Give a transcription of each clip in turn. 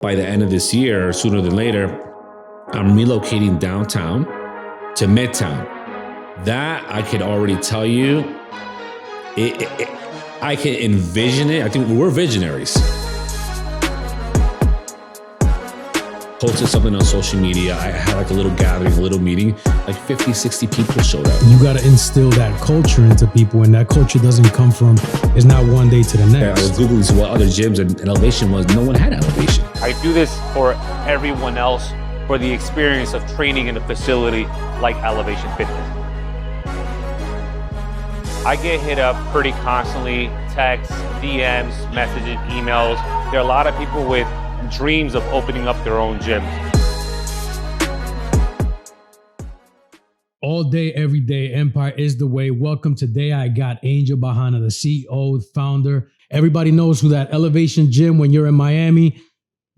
by the end of this year, or sooner than later, I'm relocating downtown to Midtown. That I could already tell you, I can envision it. I think we're visionaries. Posted something on social media. I had like a little gathering, a little meeting, like 50, 60 people showed up. You got to instill that culture into people, and that culture doesn't come from, it's not one day to the next. Yeah, I was Googling what other gyms and Elevation was. No one had Elevation. I do this for everyone else, for the experience of training in a facility like Elevation Fitness. I get hit up pretty constantly, texts, DMs, messages, emails. There are a lot of people with dreams of opening up their own gyms. All day, every day, Empire is the way. Welcome. Today I got Angel Bajana, the CEO, founder. Everybody knows who that Elevation Gym, when you're in Miami,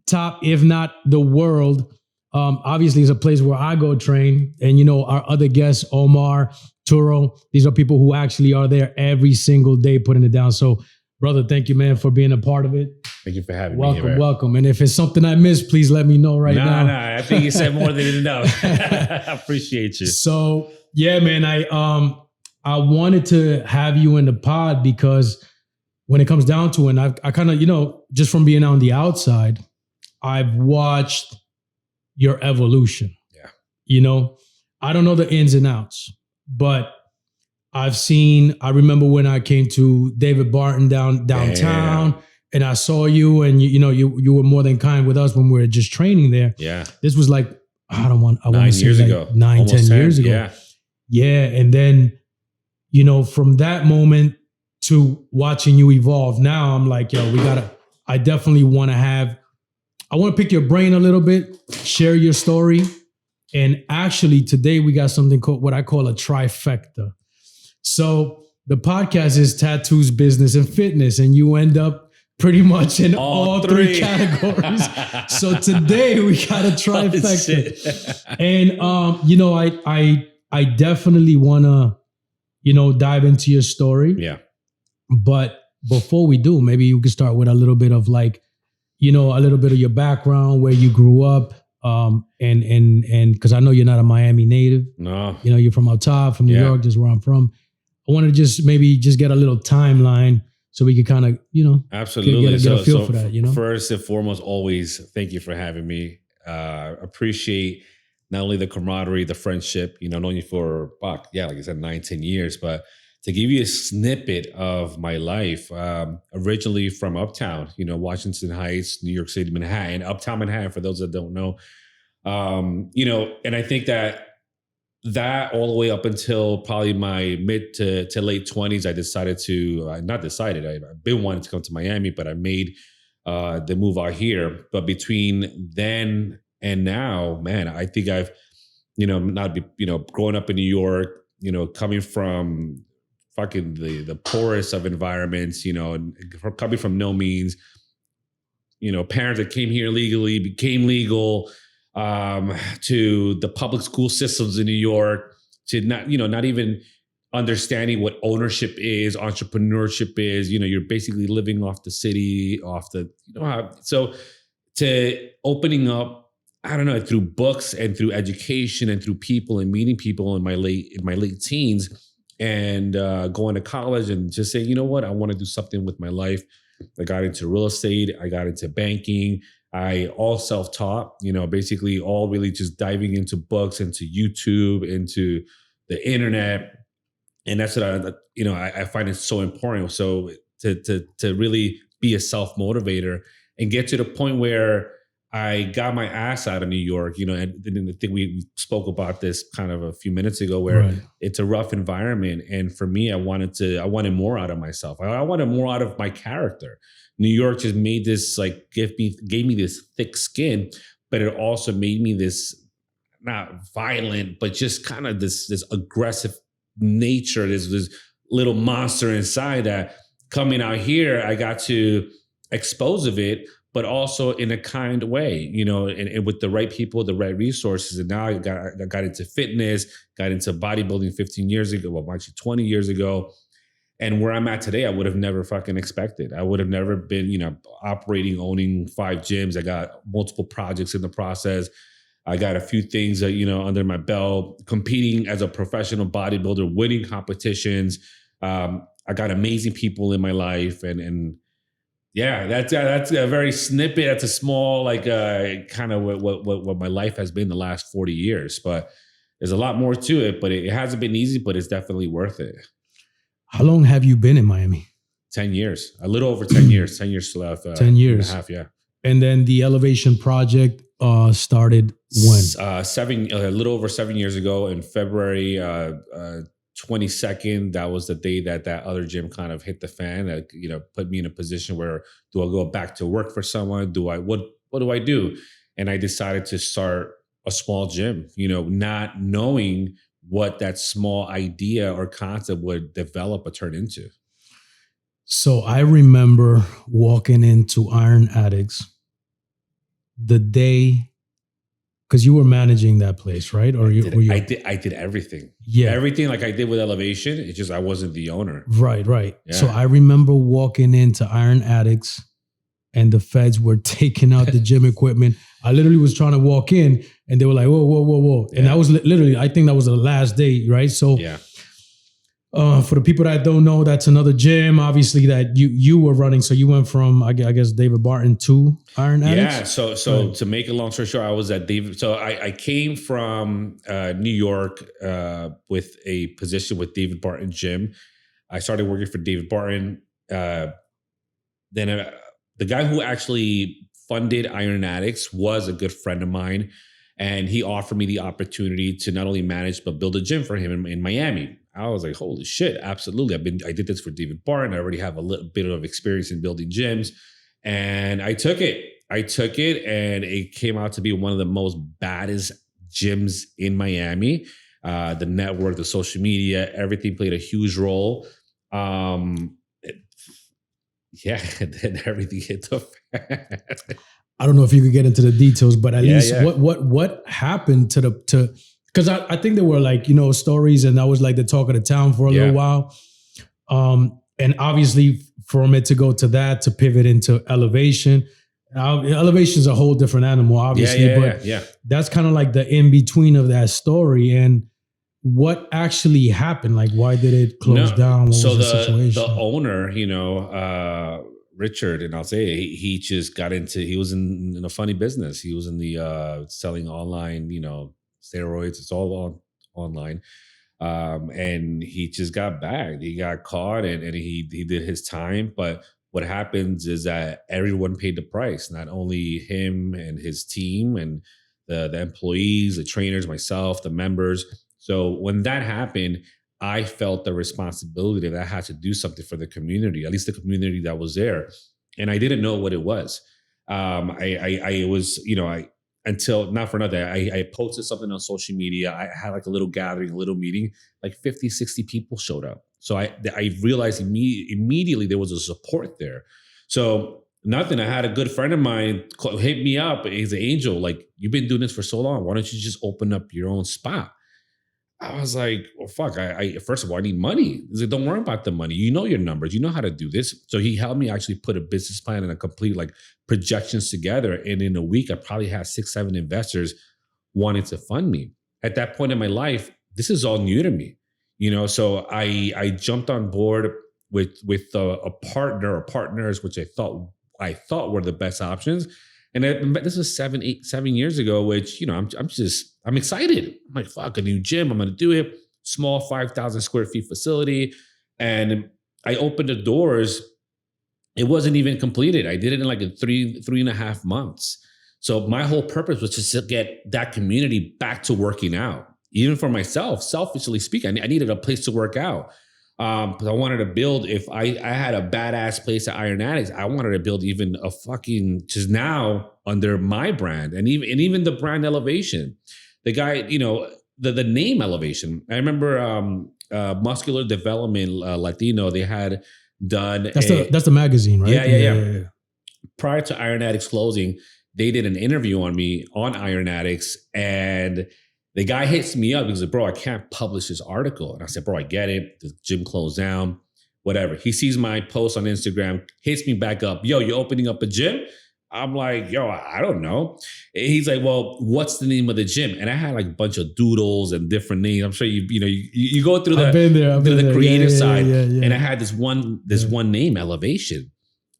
top, if not the world. Obviously, it's a place where I go train. And you know, our other guests, Omar, Turo, these are people who actually are there every single day putting it down. So, brother, thank you, man, for being a part of it. Thank you for having me here. Welcome. And if it's something I missed, please let me know right now. Nah, I think you said more than enough. I appreciate you. So, yeah, man, I wanted to have you in the pod because when it comes down to it, and I kind of, you know, just from being on the outside, I've watched your evolution. Yeah. You know, I don't know the ins and outs, but I remember when I came to David Barton downtown and I saw you, and you were more than kind with us when we were just training there. Yeah. This was like, I want to say 9 years like ago. 10 years ago. Yeah. Yeah. And then, you know, from that moment to watching you evolve, now I'm like, yo, I definitely want to pick your brain a little bit, share your story. And actually today we got something called what I call a trifecta. So the podcast is tattoos, business, and fitness. And you end up pretty much in all three categories. So today we got a trifecta. And, you know, I definitely want to, you know, dive into your story. Yeah. But before we do, maybe you could start with a little bit of like, you know, a little bit of your background, where you grew up. And because I know you're not a Miami native. No. You know, you're from out top, from New York, just where I'm from. I want to just get a little timeline so we could kind of, you know, absolutely get a feel for that, you know? First and foremost, always thank you for having me. Appreciate not only the camaraderie, the friendship, you know, knowing you for, like I said, 9-10 years, but to give you a snippet of my life, originally from Uptown, you know, Washington Heights, New York City, Manhattan, Uptown Manhattan, for those that don't know. You know, and I think that all the way up until probably my mid to late 20s, I decided to, I've been wanting to come to Miami, but I made the move out here. But between then and now, man, I think I've, you know, growing up in New York, you know, coming from fucking the poorest of environments, you know, and coming from no means, you know, parents that came here legally, became legal, to the public school systems in New York, to not even understanding what ownership is, entrepreneurship is, you know, you're basically living off the city, so to opening up, I don't know, through books and through education and through people and meeting people in my late teens, and going to college and just saying, you know what, I want to do something with my life. I got into real estate. I got into banking. I all self-taught, you know, basically all really just diving into books, into YouTube, into the internet. And that's what I find it so important. So to really be a self-motivator and get to the point where I got my ass out of New York, you know, and I think we spoke about this kind of a few minutes ago, where it's a rough environment. And for me, I wanted more out of myself. I wanted more out of my character. New York just made this, like, gave me this thick skin, but it also made me this, not violent, but just kind of this aggressive nature, this little monster inside that coming out here, I got to expose of it, but also in a kind way, you know, and with the right people, the right resources. And now I got into fitness, got into bodybuilding 15 years ago, well, actually 20 years ago. And where I'm at today, I would have never fucking expected. I would have never been, operating, owning 5 gyms. I got multiple projects in the process. I got a few things that, under my belt, competing as a professional bodybuilder, winning competitions. I got amazing people in my life. And yeah, that's a very snippet. That's a small, kind of what my life has been the last 40 years. But there's a lot more to it, but it hasn't been easy, but it's definitely worth it. How long have you been in Miami? 10 years, a little over 10 years, 10 years left. 10 years. And a half, yeah. And then the Elevation Project started when? A little over 7 years ago in February 22nd. That was the day that other gym kind of hit the fan. That put me in a position where, do I go back to work for someone? What do I do? And I decided to start a small gym. Not knowing what that small idea or concept would develop or turn into. So I remember walking into Iron Addicts the day, because you were managing that place, right? Or I did everything. Yeah. Everything like I did with Elevation. It's just I wasn't the owner. Right. Yeah. So I remember walking into Iron Addicts and the feds were taking out the gym equipment. I literally was trying to walk in and they were like, whoa. And that was literally, I think that was the last day, right? So yeah. For the people that don't know, that's another gym, obviously, that you were running. So you went from, I guess, David Barton to Iron Addicts? Yeah, so to make a long story short, I was at David. So I came from New York with a position with David Barton Gym. I started working for David Barton. Then the guy who actually funded Iron Addicts was a good friend of mine. And he offered me the opportunity to not only manage, but build a gym for him in Miami. I was like, holy shit, absolutely. I did this for David Barton. I already have a little bit of experience in building gyms. And I took it. And it came out to be one of the most baddest gyms in Miami. The network, the social media, everything played a huge role. And then everything hit the fan. I don't know if you could get into the details, but at least what happened to because I think there were stories, and that was like the talk of the town for a little while. And obviously from it to go to that, to pivot into Elevation. Elevation is a whole different animal, obviously, but that's kind of like the in-between of that story. And what actually happened? Like, why did it close down? What was the situation? The owner, Richard, and I'll say he just got into, he was in a funny business. He was in the selling online, steroids. It's all online. And he just got bagged. He got caught and he did his time. But what happens is that everyone paid the price, not only him and his team and the employees, the trainers, myself, the members. So when that happened, I felt the responsibility that I had to do something for the community, at least the community that was there. And I didn't know what it was. Until not for nothing, I posted something on social media. I had like a little gathering, a little meeting, like 50, 60 people showed up. So I realized immediately there was a support there. So nothing. I had a good friend of mine hit me up. He's an Angel. Like, you've been doing this for so long. Why don't you just open up your own spot? I was like, well, fuck. I first of all, I need money. He's like, don't worry about the money. You know your numbers. You know how to do this. So he helped me actually put a business plan and a complete projections together. And in a week, I probably had 6, 7 investors wanting to fund me. At that point in my life, this is all new to me. So I jumped on board with a partner or partners, which I thought were the best options. And this was 7 years ago, which, I'm excited. I'm like, fuck, a new gym. I'm going to do it. Small 5,000 square feet facility. And I opened the doors. It wasn't even completed. I did it in like 3.5 months. So my whole purpose was just to get that community back to working out. Even for myself, selfishly speaking, I needed a place to work out. Because I wanted to build, if I had a badass place at Iron Addicts, I wanted to build even a fucking, just now under my brand and even the brand Elevation. The guy, the name Elevation. I remember Muscular Development Latino, they had done. That's the magazine, right? Yeah. Prior to Iron Addicts closing, they did an interview on me on Iron Addicts, and the guy hits me up because, bro, I can't publish this article. And I said, bro, I get it. The gym closed down. whatever. He sees my post on Instagram, hits me back up. Yo, you opening up a gym? I'm like, yo, I don't know. He's like, well, what's the name of the gym? And I had like a bunch of doodles and different names. I'm sure you go through the creative side. Yeah. And I had this one name, Elevation.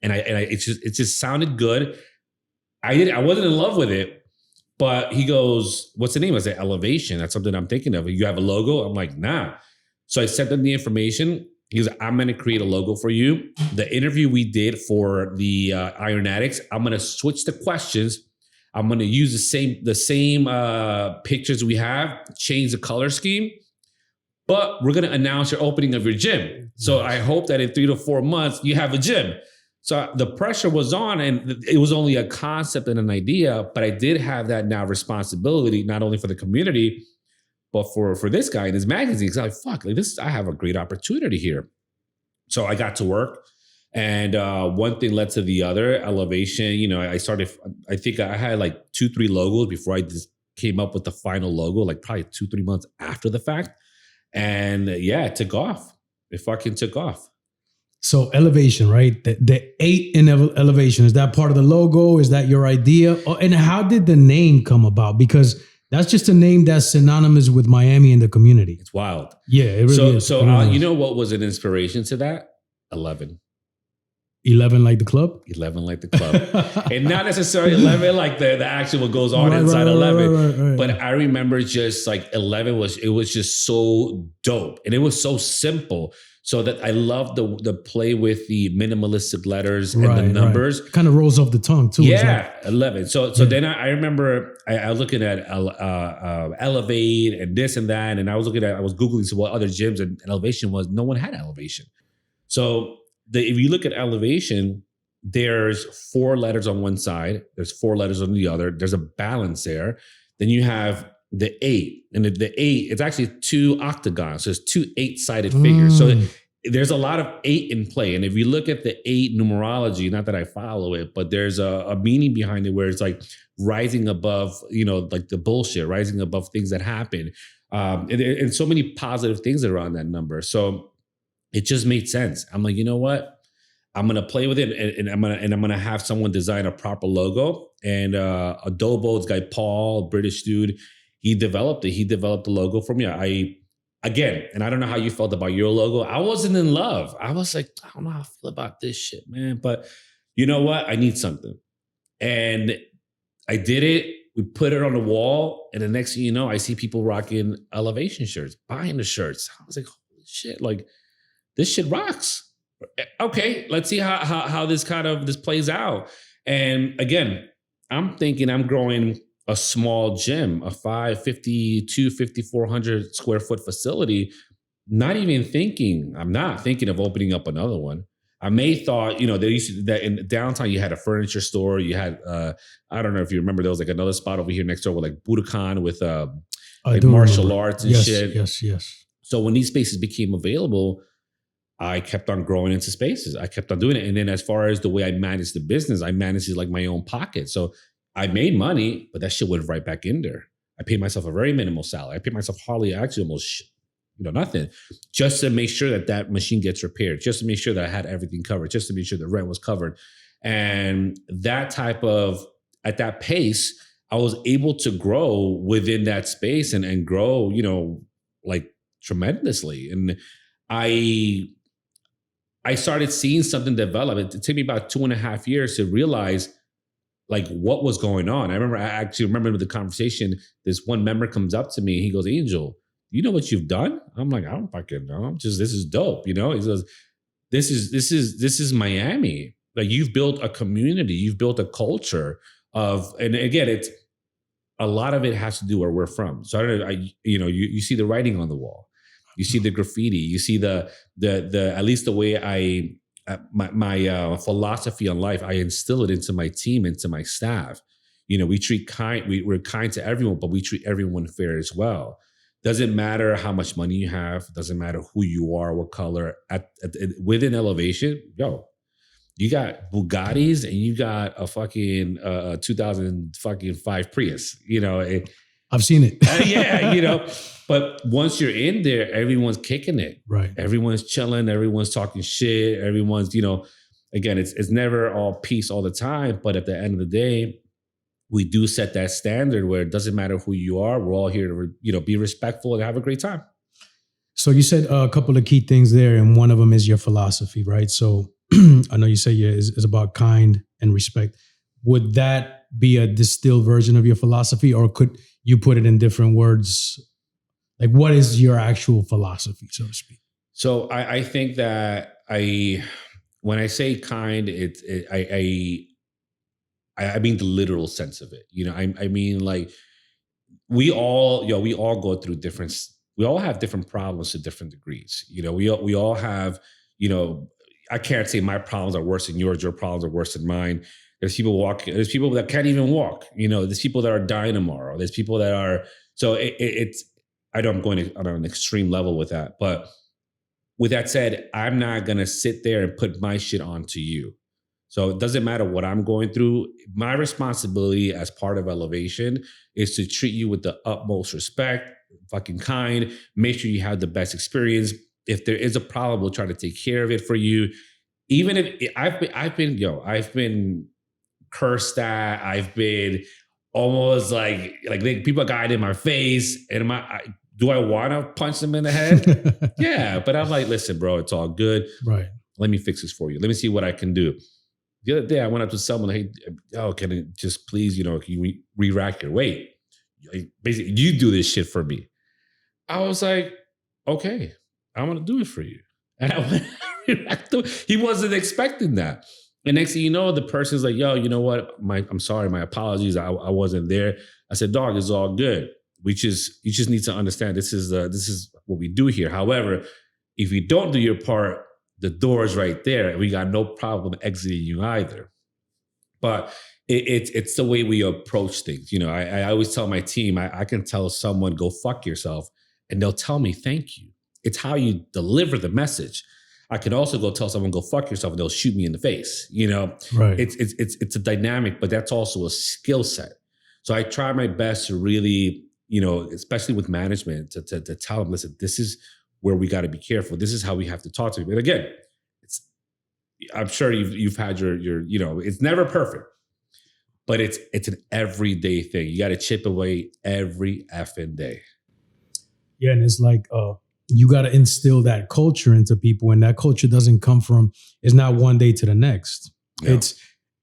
And it just sounded good. I wasn't in love with it, but he goes, what's the name? I said, Elevation. That's something I'm thinking of. You have a logo? I'm like, nah. So I sent them the information. He goes, I'm going to create a logo for you. The interview we did for the Iron Addicts, I'm going to switch the questions. I'm going to use the same pictures we have, change the color scheme, but we're going to announce your opening of your gym. So I hope that in 3 to 4 months, you have a gym. So the pressure was on, and it was only a concept and an idea, but I did have that now responsibility, not only for the community, but for this guy in his magazine. Because I'm like, fuck, like this, I have a great opportunity here. So I got to work, and one thing led to the other. Elevation, I think I had like 2-3 logos before I just came up with the final logo, like probably 2-3 months after the fact. And yeah, it took off. It fucking took off. So Elevation, right? The 8 in Elevation, is that part of the logo? Is that your idea? And how did the name come about? Because that's just a name that's synonymous with Miami and the community. It's wild. Yeah, it really is. So you know what was an inspiration to that? 11. 11 like the club? 11 like the club. And not necessarily 11 like the action what goes on inside 11. Right. But I remember just like 11 was just so dope. And it was so simple. So that I love the play with the minimalistic letters and the numbers. Right. Kind of rolls off the tongue too. Yeah, 11. So then I remember I was looking at Elevate and this and that, and I was Googling some what other gyms and Elevation was. No one had Elevation. So if you look at Elevation, there's 4 letters on one side, there's 4 letters on the other. There's a balance there. Then you have the 8, and the 8, it's actually 2 octagons. So it's 2 8-sided figures. So there's a lot of 8 in play. And if you look at the 8 numerology, not that I follow it, but there's a meaning behind it where it's like rising above, like the bullshit, rising above things that happen. And so many positive things that are on that number. So it just made sense. I'm like, you know what? I'm gonna play with it, and I'm gonna have someone design a proper logo. And Adobo, this guy Paul, British dude, he developed it. He developed the logo for me. And I don't know how you felt about your logo. I wasn't in love. I was like, I don't know how I feel about this shit, man. But you know what? I need something. And I did it. We put it on the wall. And the next thing you know, I see people rocking Elevation shirts, buying the shirts. I was like, holy shit, like this shit rocks. Okay, let's see how this this plays out. And again, I'm thinking I'm growing a small gym, a 5,400 square foot facility. I'm not thinking of opening up another one. I may thought, there used to that in downtown, you had a furniture store. You had, I don't know if you remember, there was like another spot over here next door with like Budokan with like martial arts and shit. Yes. So when these spaces became available, I kept on growing into spaces. I kept on doing it. And then as far as the way I managed the business, I managed it like my own pocket. So I made money, but that shit went right back in there. I paid myself a very minimal salary. I paid myself actually almost nothing, just to make sure that machine gets repaired, just to make sure that I had everything covered, just to make sure the rent was covered. And at that pace, I was able to grow within that space and grow, like tremendously. And I started seeing something develop. It took me about 2.5 years to realize like what was going on. I actually remember the conversation. This one member comes up to me. He goes, Angel, you know what you've done? I'm like, I don't fucking know. This is dope. He goes, this is Miami. Like you've built a community, you've built a culture of, and again, it's a lot of it has to do where we're from. So I don't know, you see the writing on the wall, you see the graffiti, you see the at least the way my philosophy on life, I instill it into my team, into my staff. We're kind to everyone, but we treat everyone fair as well. Doesn't matter how much money you have, doesn't matter who you are, what color. Within Elevation, you got Bugattis and you got a fucking 2005 Prius. I've seen it. Yeah, but once you're in there, everyone's kicking it. Right. Everyone's chilling. Everyone's talking shit. Everyone's, again, it's never all peace all the time. But at the end of the day, we do set that standard where it doesn't matter who you are. We're all here to, be respectful and have a great time. So you said a couple of key things there, and one of them is your philosophy, right? So I know you say is about kind and respect. Would that be a distilled version of your philosophy, or could you put it in different words? Like, what is your actual philosophy, so to speak? So I think that when I say kind, I mean the literal sense of it. I mean, like, we all go through we all have different problems to different degrees. We all have, I can't say my problems are worse than yours. Your problems are worse than mine. There's people that can't even walk. There's people that are dying tomorrow. There's people that are, so I know I'm going on an extreme level with that. But with that said, I'm not going to sit there and put my shit onto you. So it doesn't matter what I'm going through. My responsibility as part of Elevation is to treat you with the utmost respect, fucking kind, make sure you have the best experience. If there is a problem, we'll try to take care of it for you. Even if I've been cursed at, I've been almost like people got in my face, and do I want to punch them in the head? Yeah, but I'm like, listen, bro, it's all good. Right. Let me fix this for you. Let me see what I can do. The other day, I went up to someone, hey, can it just please, can you re-rack your weight? Basically, you do this shit for me. I was like, okay, I'm going to do it for you. And I went, he wasn't expecting that. And next thing you know, the person's like, yo, you know what? I'm sorry, my apologies. I wasn't there. I said, dog, it's all good. You just need to understand this is what we do here. However, if you don't do your part, the door is right there, and we got no problem exiting you either. But it's the way we approach things. I always tell my team, I can tell someone, go fuck yourself, and they'll tell me thank you. It's how you deliver the message. I can also go tell someone, go fuck yourself, and they'll shoot me in the face. Right. It's a dynamic, but that's also a skill set. So I try my best to really, especially with management, to tell them, listen, this is where we got to be careful. This is how we have to talk to people. And again, I'm sure you've had your it's never perfect, but it's an everyday thing. You got to chip away every effing day. Yeah, and it's like you got to instill that culture into people, and that culture doesn't come from. It's not one day to the next. Yeah.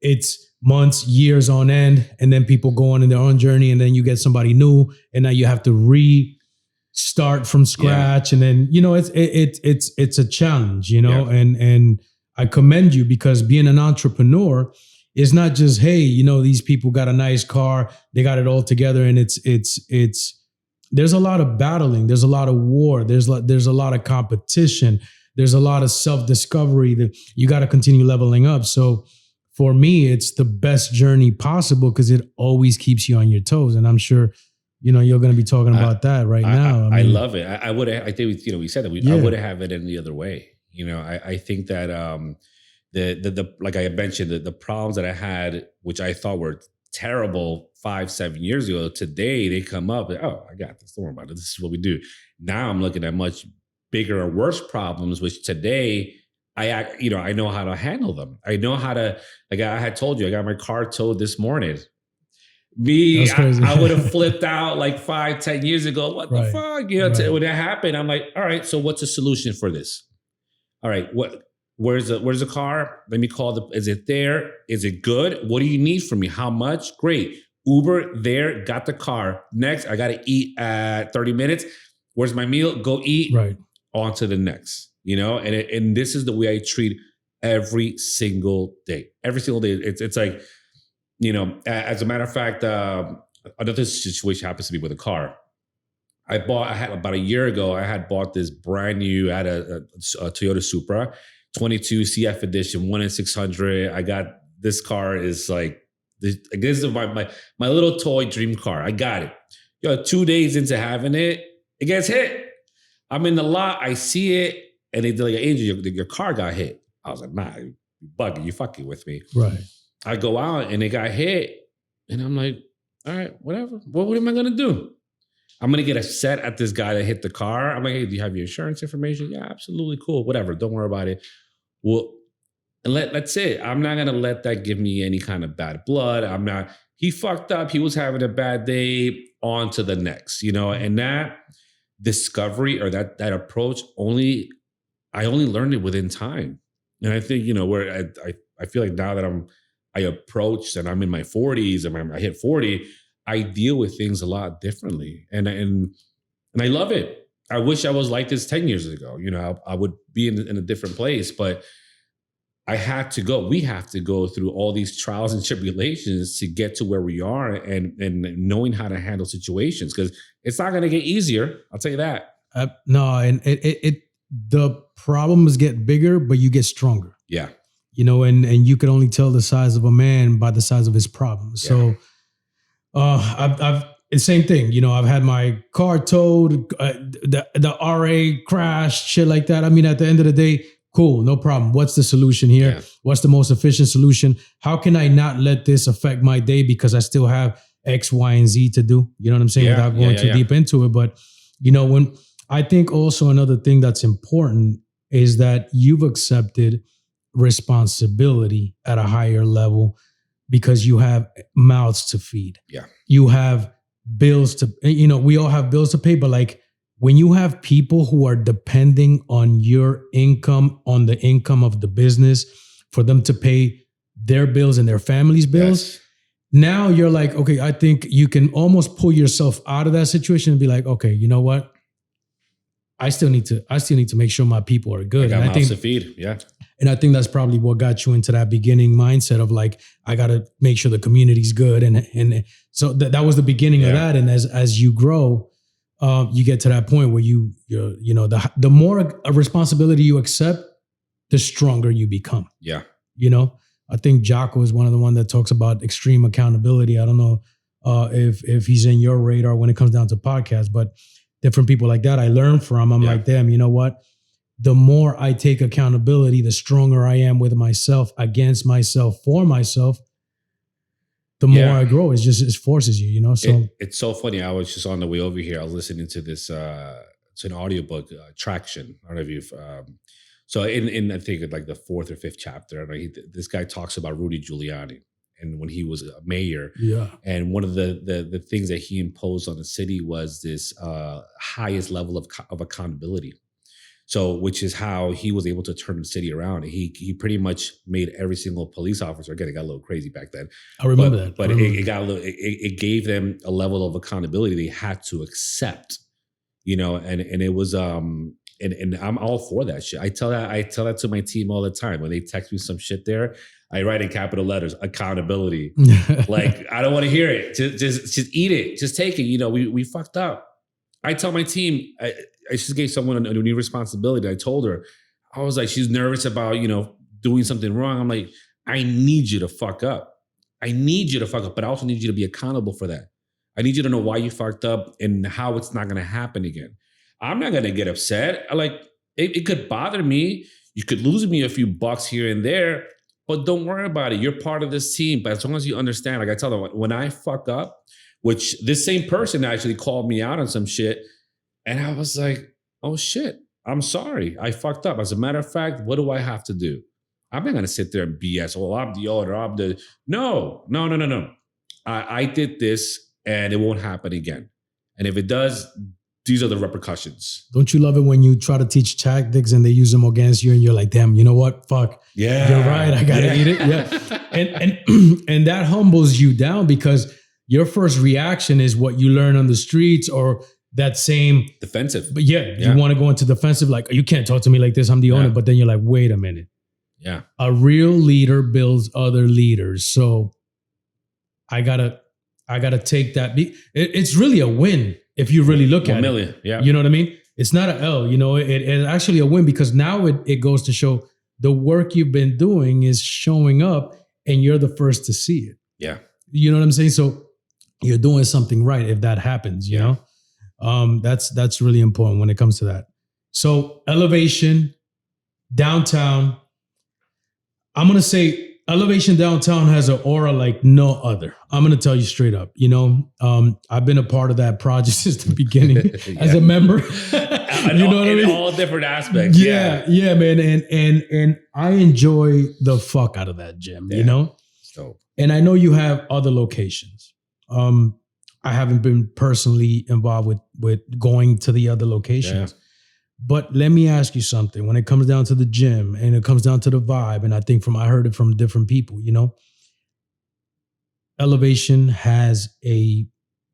It's months, years on end, and then people go on in their own journey, and then you get somebody new, and now you have to restart from scratch, and then it's a challenge, and I commend you, because being an entrepreneur is not just, hey, these people got a nice car, they got it all together, and it's there's a lot of battling, there's a lot of war, there's a lot of competition, there's a lot of self-discovery that you got to continue leveling up. So for me, it's the best journey possible, because it always keeps you on your toes, and I'm sure you're going to be talking about that right now. I love it. I think we said that I wouldn't have it any other way. I think that the like I mentioned, the problems that I had, which I thought were terrible 5-7 years ago, today they come up. Oh, I got this. Don't worry about it. This is what we do. Now I'm looking at much bigger or worse problems, which today I know how to handle them. I know how to, like I had told you, I got my car towed this morning. I would have flipped out like 5-10 years ago. What the fuck? When that happened, I'm like, all right, so what's the solution for this? All right, where's the car? Let me call is it there? Is it good? What do you need from me? How much? Great. Uber there, got the car. Next, I got to eat at 30 minutes. Where's my meal? Go eat. Right. On to the next, and this is the way I treat every single day. Every single day. It's like, as a matter of fact, another situation happens to be with a car. I had about a year ago, I had bought this brand new, I had a Toyota Supra, 22 CF edition, 1 in 600. I got, this car is like, this is my little toy dream car. I got it. 2 days into having it, it gets hit. I'm in the lot, I see it, and they're like, Angel, your car got hit. I was like, nah, you bugging, you fucking with me. Right. I go out and it got hit, and I'm like, all right, whatever. What am I gonna do? I'm going to get upset at this guy that hit the car. I'm like, hey, do you have your insurance information? Yeah, absolutely. Cool. Whatever. Don't worry about it. Well, and that's it. I'm not going to let that give me any kind of bad blood. He fucked up. He was having a bad day. On to the next, and that discovery or that approach I only learned it within time. And I think, where I feel like now that I approach and I'm in my 40s and I hit 40, I deal with things a lot differently. And I love it. I wish I was like this 10 years ago. I would be in a different place, but we have to go through all these trials and tribulations to get to where we are and knowing how to handle situations, because it's not going to get easier. I'll tell you that. No, and the problems get bigger, but you get stronger. Yeah. And you can only tell the size of a man by the size of his problems. Yeah. So I've the same thing. I've had my car towed, the RA crashed, shit like that. I mean, at the end of the day, cool, no problem. What's the solution here? Yeah. What's the most efficient solution? How can I not let this affect my day because I still have X, Y, and Z to do? You know what I'm saying? Without going too deep into it. But, when I think also another thing that's important is that you've accepted responsibility at a higher level because you have mouths to feed. Yeah. You have bills to, we all have bills to pay, but like, when you have people who are depending on your income, on the income of the business, for them to pay their bills and their family's bills, now you're like, okay, I think you can almost pull yourself out of that situation and be like, okay, you know what? I still need to make sure my people are good. I got mouths to feed. Yeah. And I think that's probably what got you into that beginning mindset of like, I got to make sure the community's good. And so that was the beginning of that. And as you grow, you get to that point where the more a responsibility you accept, the stronger you become. Yeah. I think Jocko is one of the ones that talks about extreme accountability. I don't know if he's in your radar when it comes down to podcasts, but different people like that I learn from. I'm like, damn, you know what? The more I take accountability, the stronger I am with myself, against myself, for myself. The more I grow, it forces you, So it's so funny. I was just on the way over here. I was listening to this. It's an audiobook, Traction. I don't know if you've. So in I think like the 4th or 5th chapter, this guy talks about Rudy Giuliani and when he was a mayor. Yeah. And one of the things that he imposed on the city was this highest level of accountability. So, which is how he was able to turn the city around. He pretty much made every single police officer. Again, it got a little crazy back then. I remember that. But it got a little. It gave them a level of accountability they had to accept. And it was and I'm all for that shit. I tell that to my team all the time when they text me some shit. There, I write in capital letters, accountability. Like I don't want to hear it. Just eat it. Just take it. We fucked up. I tell my team. I just gave someone a new responsibility. I told her, I was like, she's nervous about, doing something wrong. I'm like, I need you to fuck up. I need you to fuck up, but I also need you to be accountable for that. I need you to know why you fucked up and how it's not going to happen again. I'm not going to get upset. It could bother me. You could lose me a few bucks here and there, but don't worry about it. You're part of this team. But as long as you understand, like I tell them, when I fuck up, which this same person actually called me out on some shit, and I was like, oh shit, I'm sorry. I fucked up. As a matter of fact, what do I have to do? I'm not going to sit there and BS. Well, I'm the owner. No. I did this and it won't happen again. And if it does, these are the repercussions. Don't you love it when you try to teach tactics and they use them against you and you're like, damn, you know what? Fuck. Yeah. You're right. I got to eat it. Yeah. And that humbles you down because your first reaction is what you learn on the streets or that same defensive. But you want to go into defensive, like, you can't talk to me like this. I'm the owner. But then you're like, wait a minute. Yeah. A real leader builds other leaders. So I gotta take that. It's really a win if you really look at 1 million. Yeah. You know what I mean? It's not an L, it's actually a win because now it goes to show the work you've been doing is showing up and you're the first to see it. Yeah. You know what I'm saying? So you're doing something right if that happens, you know? That's really important when it comes to that. So elevation, downtown. I'm going to say Elevation Downtown has an aura like no other. I'm going to tell you straight up. I've been a part of that project since the beginning as a member. You know what I mean? All different aspects. Yeah, man. And I enjoy the fuck out of that gym, So, and I know you have other locations. I haven't been personally involved with going to the other locations. Yeah. But let me ask you something. When it comes down to the gym and it comes down to the vibe, and I think I heard it from different people, Elevation has a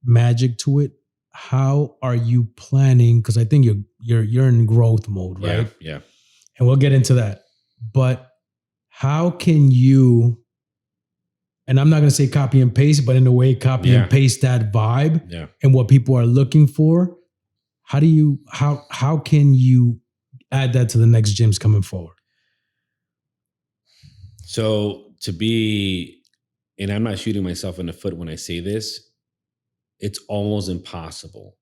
magic to it. How are you planning? Because I think you're in growth mode, right? Yeah. And we'll get into that. But how can you, and I'm not going to say copy and paste, but in a way, copy and paste that vibe and what people are looking for? How can you add that to the next gyms coming forward? So and I'm not shooting myself in the foot when I say this, it's almost impossible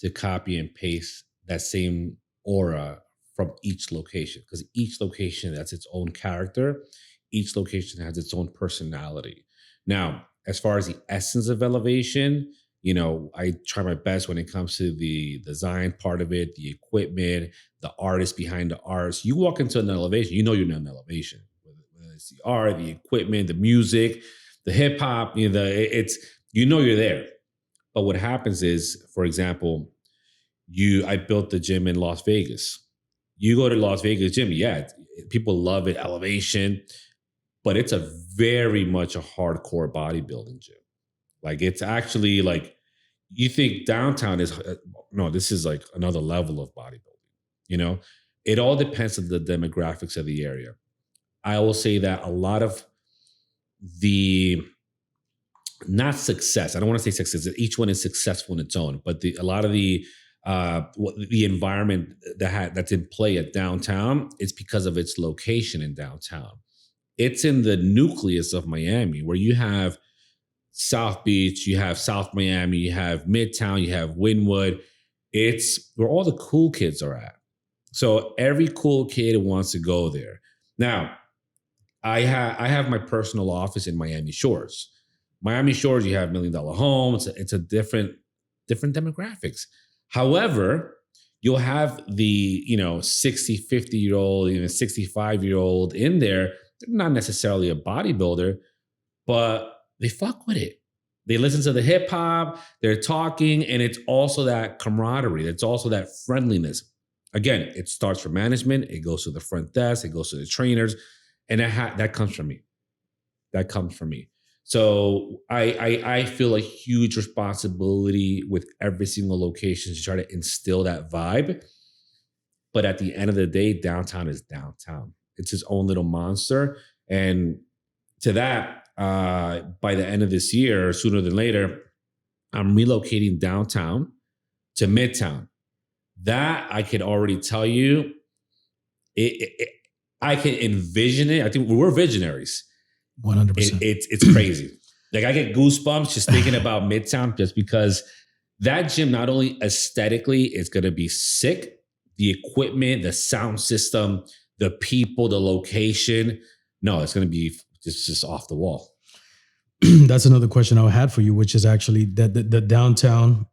to copy and paste that same aura from each location, because each location has its own character. Each location has its own personality. Now, as far as the essence of Elevation, I try my best when it comes to the design part of it, the equipment, the artist behind the arts. You walk into an Elevation, you're in an Elevation, whether it's the art, the equipment, the music, the hip hop, you're there. But what happens is, for example, I built the gym in Las Vegas. You go to Las Vegas gym, people love it, Elevation, but it's a very much a hardcore bodybuilding gym. Like, it's actually like, you think downtown is, no, this is like another level of bodybuilding. It all depends on the demographics of the area. I will say that a lot of not success, I don't want to say success, each one is successful in its own, but a lot of the environment that's in play at downtown is because of its location in downtown. It's in the nucleus of Miami, where you have South Beach, you have South Miami, you have Midtown, you have Wynwood. It's where all the cool kids are at. So every cool kid wants to go there. Now, I have my personal office in Miami Shores. Miami Shores, you have $1 million homes. It's a different demographics. However, you'll have the 60, 50-year-old, even 65-year-old in there. They're not necessarily a bodybuilder, but they fuck with it. They listen to the hip hop, they're talking, and it's also that camaraderie. It's also that friendliness. Again, it starts from management, it goes to the front desk, it goes to the trainers, and that comes from me. That comes from me. So I feel a huge responsibility with every single location to try to instill that vibe. But at the end of the day, downtown is downtown. It's his own little monster. And to that, by the end of this year, sooner than later, I'm relocating downtown to Midtown. That I can already tell you, I can envision it. I think we're visionaries. 100%. It's crazy. Like, I get goosebumps just thinking about Midtown, just because that gym, not only aesthetically, it's going to be sick, the equipment, the sound system, the people, the location. No, it's going to be just off the wall. That's another question I had for you, which is actually the downtown.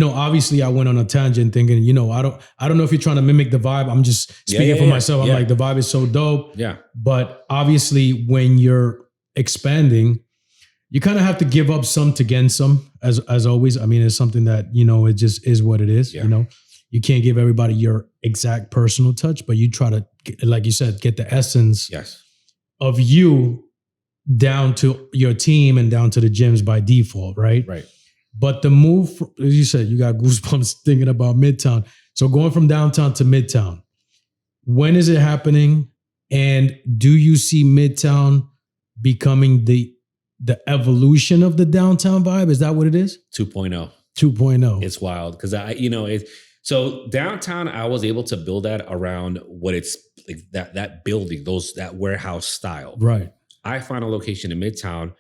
Obviously I went on a tangent thinking, I don't know if you're trying to mimic the vibe. I'm just speaking for myself. I'm like, the vibe is so dope. Yeah. But obviously when you're expanding, you kind of have to give up some to gain some, as always. I mean, it's something that, it just is what it is. Yeah. You can't give everybody your exact personal touch, but you try to, like you said, get the essence of you down to your team and down to the gyms by default, right? Right. But the move, as you said, you got goosebumps thinking about Midtown. So going from downtown to Midtown, when is it happening? And do you see Midtown becoming the evolution of the downtown vibe? Is that what it is? 2.0. 2.0. It's wild because so downtown, I was able to build that around what it's like, that building, that warehouse style. Right. I find a location in Midtown,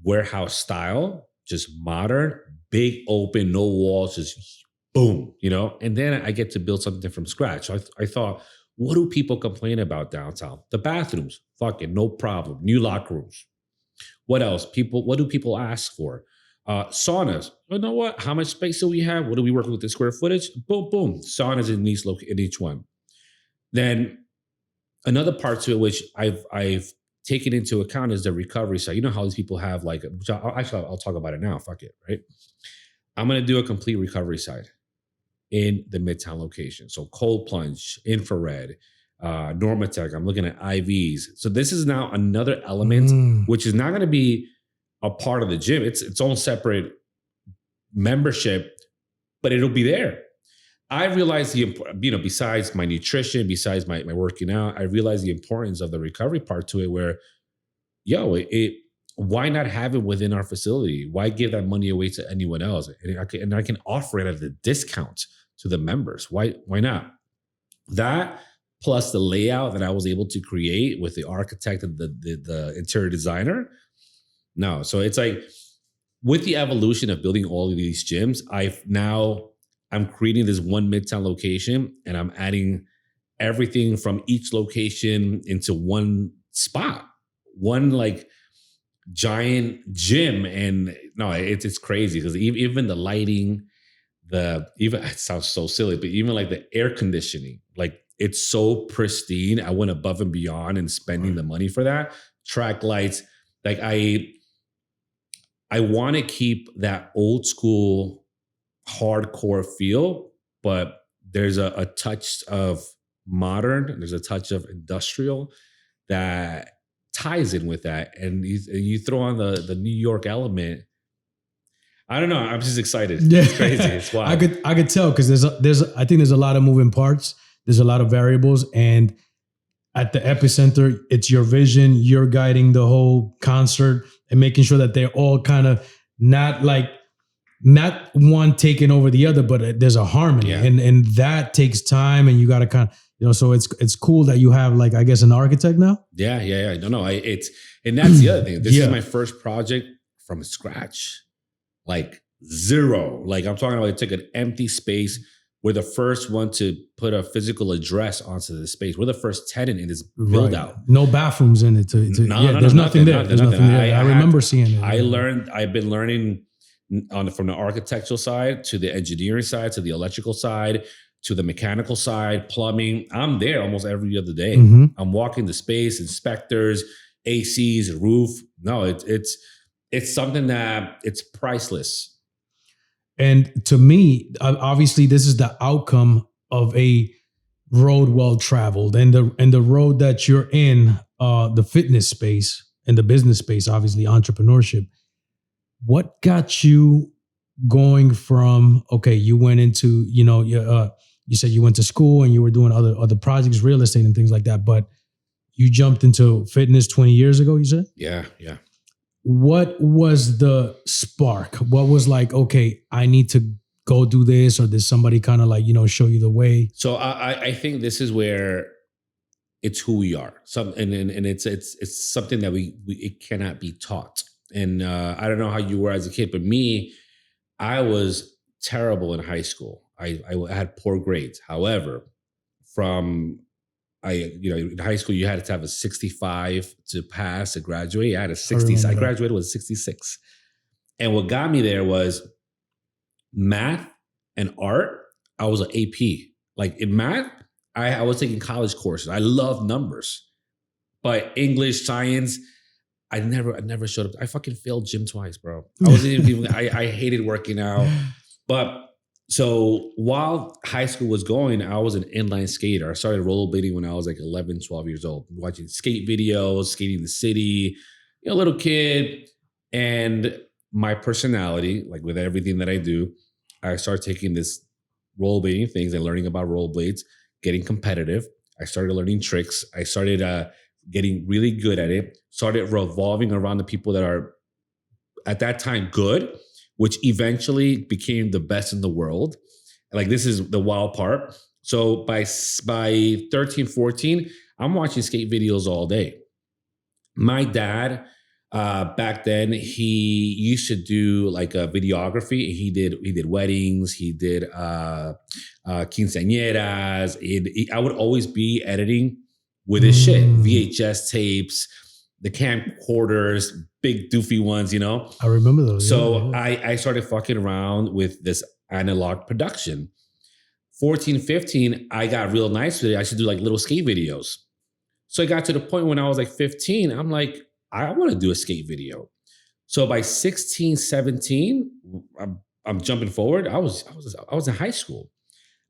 warehouse style, just modern, big open, no walls, just boom, and then I get to build something from scratch. So I thought, What do people complain about downtown? The bathrooms, fucking no problem. New locker rooms. What else? What do people ask for? Saunas. You know what? How much space do we have? What do we work with the square footage? Boom, boom. Saunas in each one. Then another part to it, which I've taken into account, is the recovery side. You know how these people have like, I'll talk about it now. Fuck it, right? I'm going to do a complete recovery side in the Midtown location. So cold plunge, infrared, Normatec. I'm looking at IVs. So this is now another element, which is not going to be a part of the gym. It's its own separate membership, but it'll be there. I realized besides my nutrition, besides my working out, I realized the importance of the recovery part to it, where, why not have it within our facility? Why give that money away to anyone else? And I can offer it at a discount to the members. Why not? That plus the layout that I was able to create with the architect and the interior designer. No, so it's like with the evolution of building all of these gyms, I'm creating this one Midtown location, and I'm adding everything from each location into one spot, one like giant gym. And no, it's crazy because even the lighting, it sounds so silly, but even like the air conditioning, like it's so pristine. I went above and beyond and spending the money for that. Track lights, like I want to keep that old school hardcore feel, but there's a touch of modern, there's a touch of industrial that ties in with that. And you throw on the New York element. I don't know. I'm just excited. Yeah. It's crazy. It's wild. I could tell because I think there's a lot of moving parts. There's a lot of variables, and at the epicenter, it's your vision. You're guiding the whole concert and making sure that they're all kind of not one taking over the other, but there's a harmony, and that takes time, and you got to kind of, so it's cool that you have like, I guess, an architect now. Yeah. No, and that's the other thing. This is my first project from scratch, like zero. Like I'm talking about, I took an empty space. We're the first one to put a physical address onto the space. We're the first tenant in this build out. No bathrooms in it. There's nothing there. There's nothing there. I remember seeing it. I've been learning from the architectural side to the engineering side to the electrical side to the mechanical side, plumbing. I'm there almost every other day. Mm-hmm. I'm walking the space, inspectors, ACs, roof. No, it's something that it's priceless. And to me, obviously, this is the outcome of a road well traveled, and the road that you're in, the fitness space and the business space, obviously entrepreneurship. What got you going from, okay, you went into, you said you went to school and you were doing other projects, real estate and things like that, but you jumped into fitness 20 years ago, you said? Yeah. What was the spark? What was like, okay, I need to go do this, or did somebody kind of like, show you the way? So I think this is where it's who we are. And it's something that it cannot be taught. And I don't know how you were as a kid, but me, I was terrible in high school. I had poor grades. However, in high school, you had to have a 65 to pass to graduate. I had a 60. I graduated with a 66. And what got me there was math and art. I was an AP. Like in math, I was taking college courses. I love numbers, but English, science, I never showed up. I fucking failed gym twice, bro. I wasn't even. I hated working out. But so while high school was going, I was an inline skater. I started rollerblading when I was like 11, 12 years old, watching skate videos, skating the city, little kid. And my personality, like with everything that I do, I started taking this rollerblading things and learning about rollerblades, getting competitive. I started learning tricks. I started getting really good at it, started revolving around the people that are at that time good, which eventually became the best in the world. Like this is the wild part. So by 13, 14, I'm watching skate videos all day. My dad Back then, he used to do like a videography. He did weddings. He did quinceañeras. I would always be editing with his shit, VHS tapes, the camcorders, big doofy ones, you know. I remember those. So I started fucking around with this analog production. 14, 15, I got real nice with it. I should do like little skate videos. So I got to the point when I was like 15, I'm like, I want to do a skate video. So by 16, 17, I'm jumping forward. I was in high school.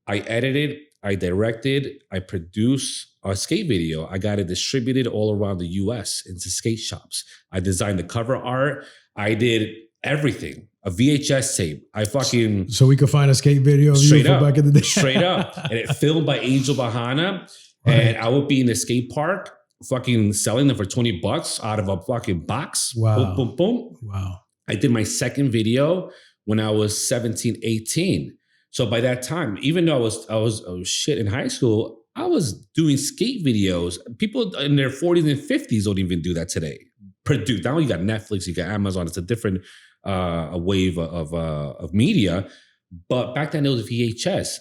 I edited, I directed, I produced a skate video. I got it distributed all around the US into skate shops. I designed the cover art. I did everything. A VHS tape. I fucking... So we could find a skate video of straight you up, back in the day. Straight up. And it filmed by Angel Bajana. Right. And I would be in the skate park fucking selling them for $20 out of a fucking box. Wow. Boom, boom, boom. Wow. I did my second video when I was 17, 18. So by that time, even though I was shit in high school, I was doing skate videos. People in their 40s and 50s don't even do that today. Produce. Now you got Netflix, you got Amazon. It's a different a wave of media. But back then it was VHS.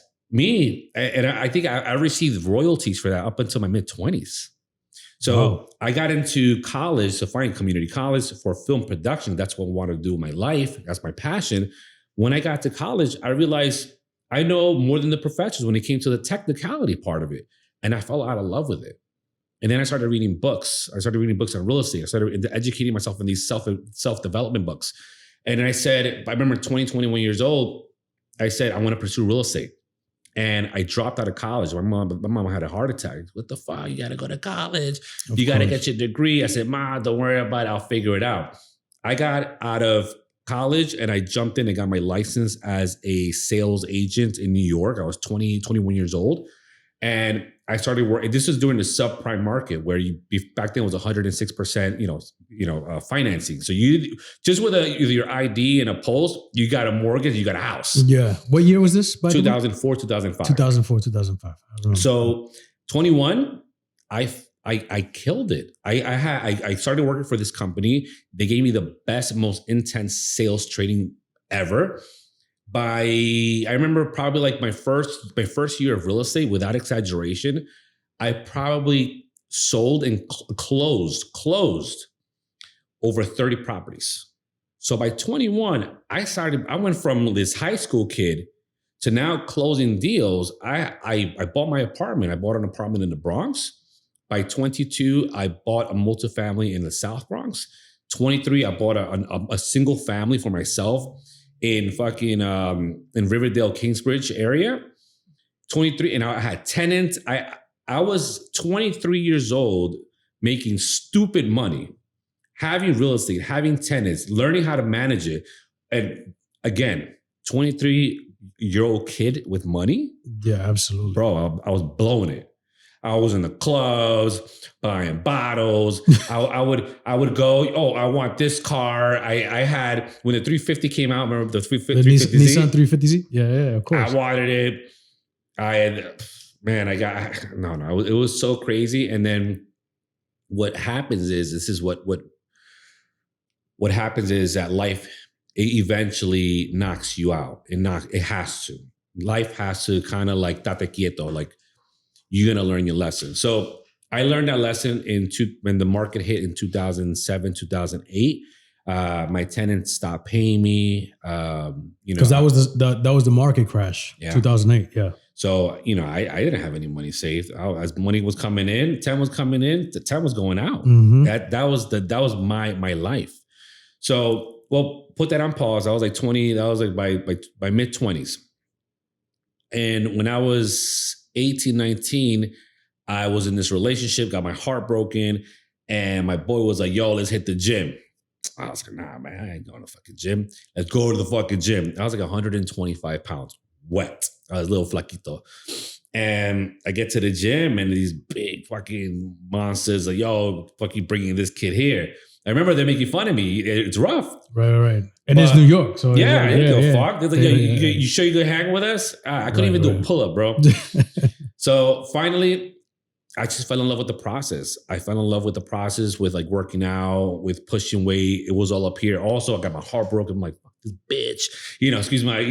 I think I received royalties for that up until my mid-20s. So I got into college, to find community college for film production. That's what I wanted to do with my life. That's my passion. When I got to college, I realized I know more than the professors when it came to the technicality part of it. And I fell out of love with it. And then I started reading books. I started reading books on real estate. I started educating myself in these self-development books. And I said, I remember 20, 21 years old, I said, I want to pursue real estate. And I dropped out of college. My mom had a heart attack. What the fuck? You got to go to college. You got to get your degree. I said, Ma, don't worry about it. I'll figure it out. I got out of college and I jumped in and got my license as a sales agent in New York. I was 20, 21 years old. And I started working. This was during the subprime market where back then it was 106%, financing. So you just with either your ID and a pulse, you got a mortgage, you got a house. Yeah. What year was this? 2004, 2005. 2004, 2005. So 21, I killed it. I started working for this company. They gave me the best, most intense sales training ever. I remember probably like my first year of real estate, without exaggeration, I probably sold and closed over 30 properties. So by 21, I went from this high school kid to now closing deals. I bought my apartment. I bought an apartment in the Bronx. By 22, I bought a multifamily in the South Bronx. 23, I bought a single family for myself in fucking in Riverdale, Kingsbridge area. 23, and I had tenants. I was 23 years old, making stupid money, having real estate, having tenants, learning how to manage it. And again, 23-year-old kid with money. Yeah, absolutely. Bro, I was blowing it. I was in the clubs, buying bottles. I would go, I want this car. I had, when the 350 came out, remember the 350? The Nissan 350Z? Yeah, of course. I wanted it. It was so crazy. And then what happens is, this is what happens is that life, it eventually knocks you out. It has to. Life has to kind of like tate quieto, like, you're going to learn your lesson. So I learned that lesson when the market hit in 2007, 2008. My tenants stopped paying me. Because that was the market crash, 2008. Yeah. So, I didn't have any money saved. As money was coming in, 10 was coming in, the 10 was going out. Mm-hmm. That was my life. So, well, put that on pause. I was like 20. That was like by mid 20s. And when I was 18, 19, I was in this relationship, got my heart broken, and my boy was like, yo, let's hit the gym. I was like, nah, man, I ain't going to the fucking gym. Let's go to the fucking gym. I was like 125 pounds, wet. I was a little flaquito. And I get to the gym, and these big fucking monsters like, yo, fucking bringing this kid here. I remember they're making fun of me. It's rough. Right. And it's New York. So yeah, I didn't give a fuck. They're like, you sure you could hang with us? I couldn't even do a pull-up, bro. So finally, I just fell in love with the process. I fell in love with the process, with like working out, with pushing weight. It was all up here. Also, I got my heart broken. I'm like, fuck this bitch, excuse my,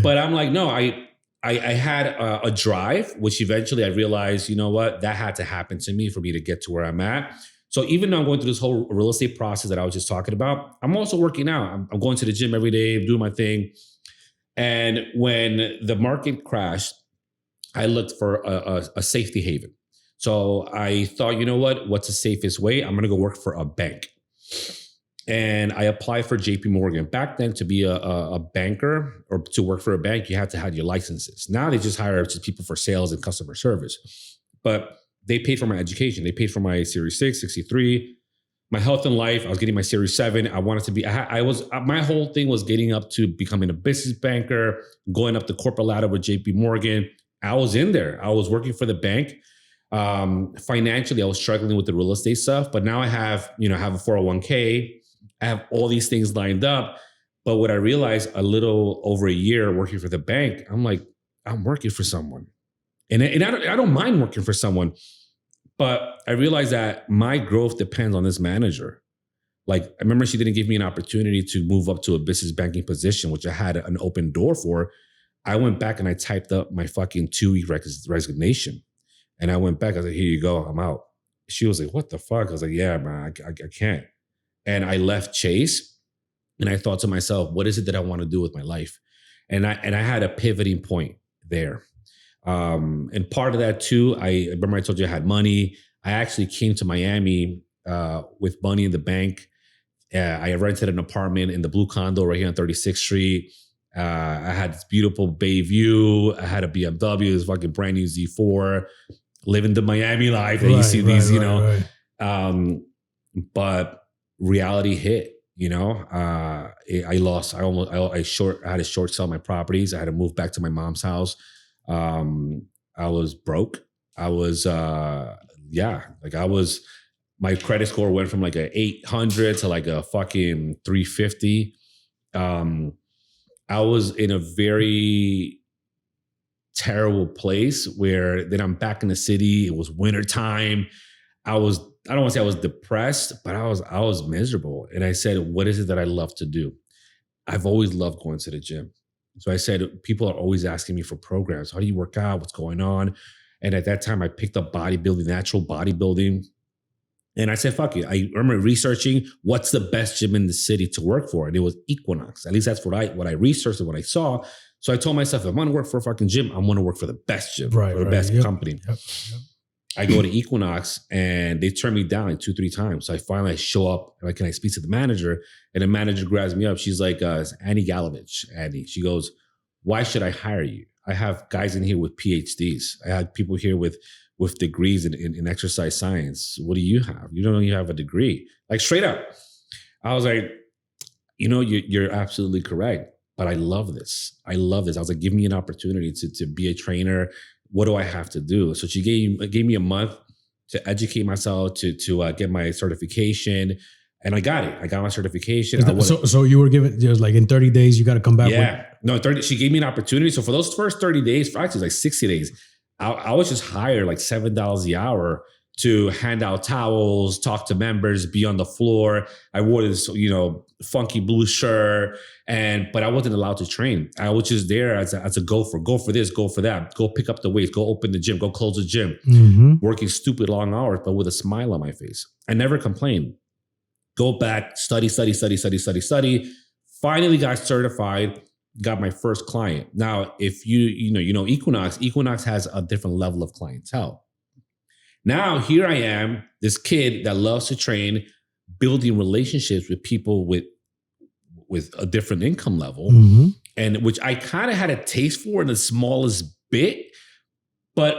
but I'm like, no, I had a drive, which eventually I realized, you know what, that had to happen to me for me to get to where I'm at. So even though I'm going through this whole real estate process that I was just talking about, I'm also working out. I'm going to the gym every day, doing my thing. And when the market crashed, I looked for a safety haven. So I thought, you know what? What's the safest way? I'm going to go work for a bank. And I applied for JP Morgan. Back then, to be a banker or to work for a bank, you had to have your licenses. Now they just hire just people for sales and customer service. But they paid for my education. They paid for my Series 6, 63, my health and life. I was getting my Series 7. I wanted to be, my whole thing was getting up to becoming a business banker, going up the corporate ladder with JP Morgan. I was in there. I was working for the bank. Financially, I was struggling with the real estate stuff, but now I have, have a 401k. I have all these things lined up. But what I realized a little over a year working for the bank, I'm like, I'm working for someone. And I don't mind working for someone, but I realized that my growth depends on this manager. Like, I remember she didn't give me an opportunity to move up to a business banking position, which I had an open door for. I went back and I typed up my fucking 2-week resignation. And I went back, I was like, here you go, I'm out. She was like, what the fuck? I was like, yeah, man, I can't. And I left Chase and I thought to myself, what is it that I want to do with my life? And I had a pivoting point there. And part of that too, I remember I told you I had money. I actually came to Miami with money in the bank. I rented an apartment in the Blue Condo right here on 36th Street. I had this beautiful bay view. I had a BMW, this fucking brand new Z4, living the Miami life. And you see these, but reality hit, I had to short sell my properties. I had to move back to my mom's house. I was broke. My credit score went from like a 800 to like a fucking 350. I was in a very terrible place where then I'm back in the city. It was wintertime. I don't want to say I was depressed, but I was miserable. And I said, what is it that I love to do? I've always loved going to the gym. So I said, people are always asking me for programs. How do you work out? What's going on? And at that time I picked up bodybuilding, natural bodybuilding. And I said, fuck it. I remember researching what's the best gym in the city to work for. And it was Equinox. At least that's what I researched and what I saw. So I told myself, if I'm going to work for a fucking gym, I'm going to work for the best gym, for the best company. Yep. I go to Equinox and they turn me down like 2-3 times. So I finally show up and can I speak to the manager? And the manager grabs me up. She's like, Annie Galovich, Annie. She goes, why should I hire you? I have guys in here with PhDs. I have people here with degrees in exercise science. What do you have? You don't know you have a degree. Like straight up. I was like, you're absolutely correct. But I love this. I was like, give me an opportunity to be a trainer. What do I have to do? So she gave me a month to educate myself, to get my certification. And I got it. I got my certification. So you were given, it was like in 30 days, you got to come back. Yeah. No, 30. She gave me an opportunity. So for those first 30 days, actually like 60 days, I was just hired like $7 the hour to hand out towels, talk to members, be on the floor. I wore this, funky blue shirt, but I wasn't allowed to train. I was just there as a go for this, go for that, go pick up the weights, go open the gym, go close the gym, working stupid long hours, but with a smile on my face. I never complained. Go back, study. Finally got certified. Got my first client. Now, if you know Equinox has a different level of clientele. Now, here I am, this kid that loves to train, building relationships with people with a different income level, and which I kind of had a taste for in the smallest bit, but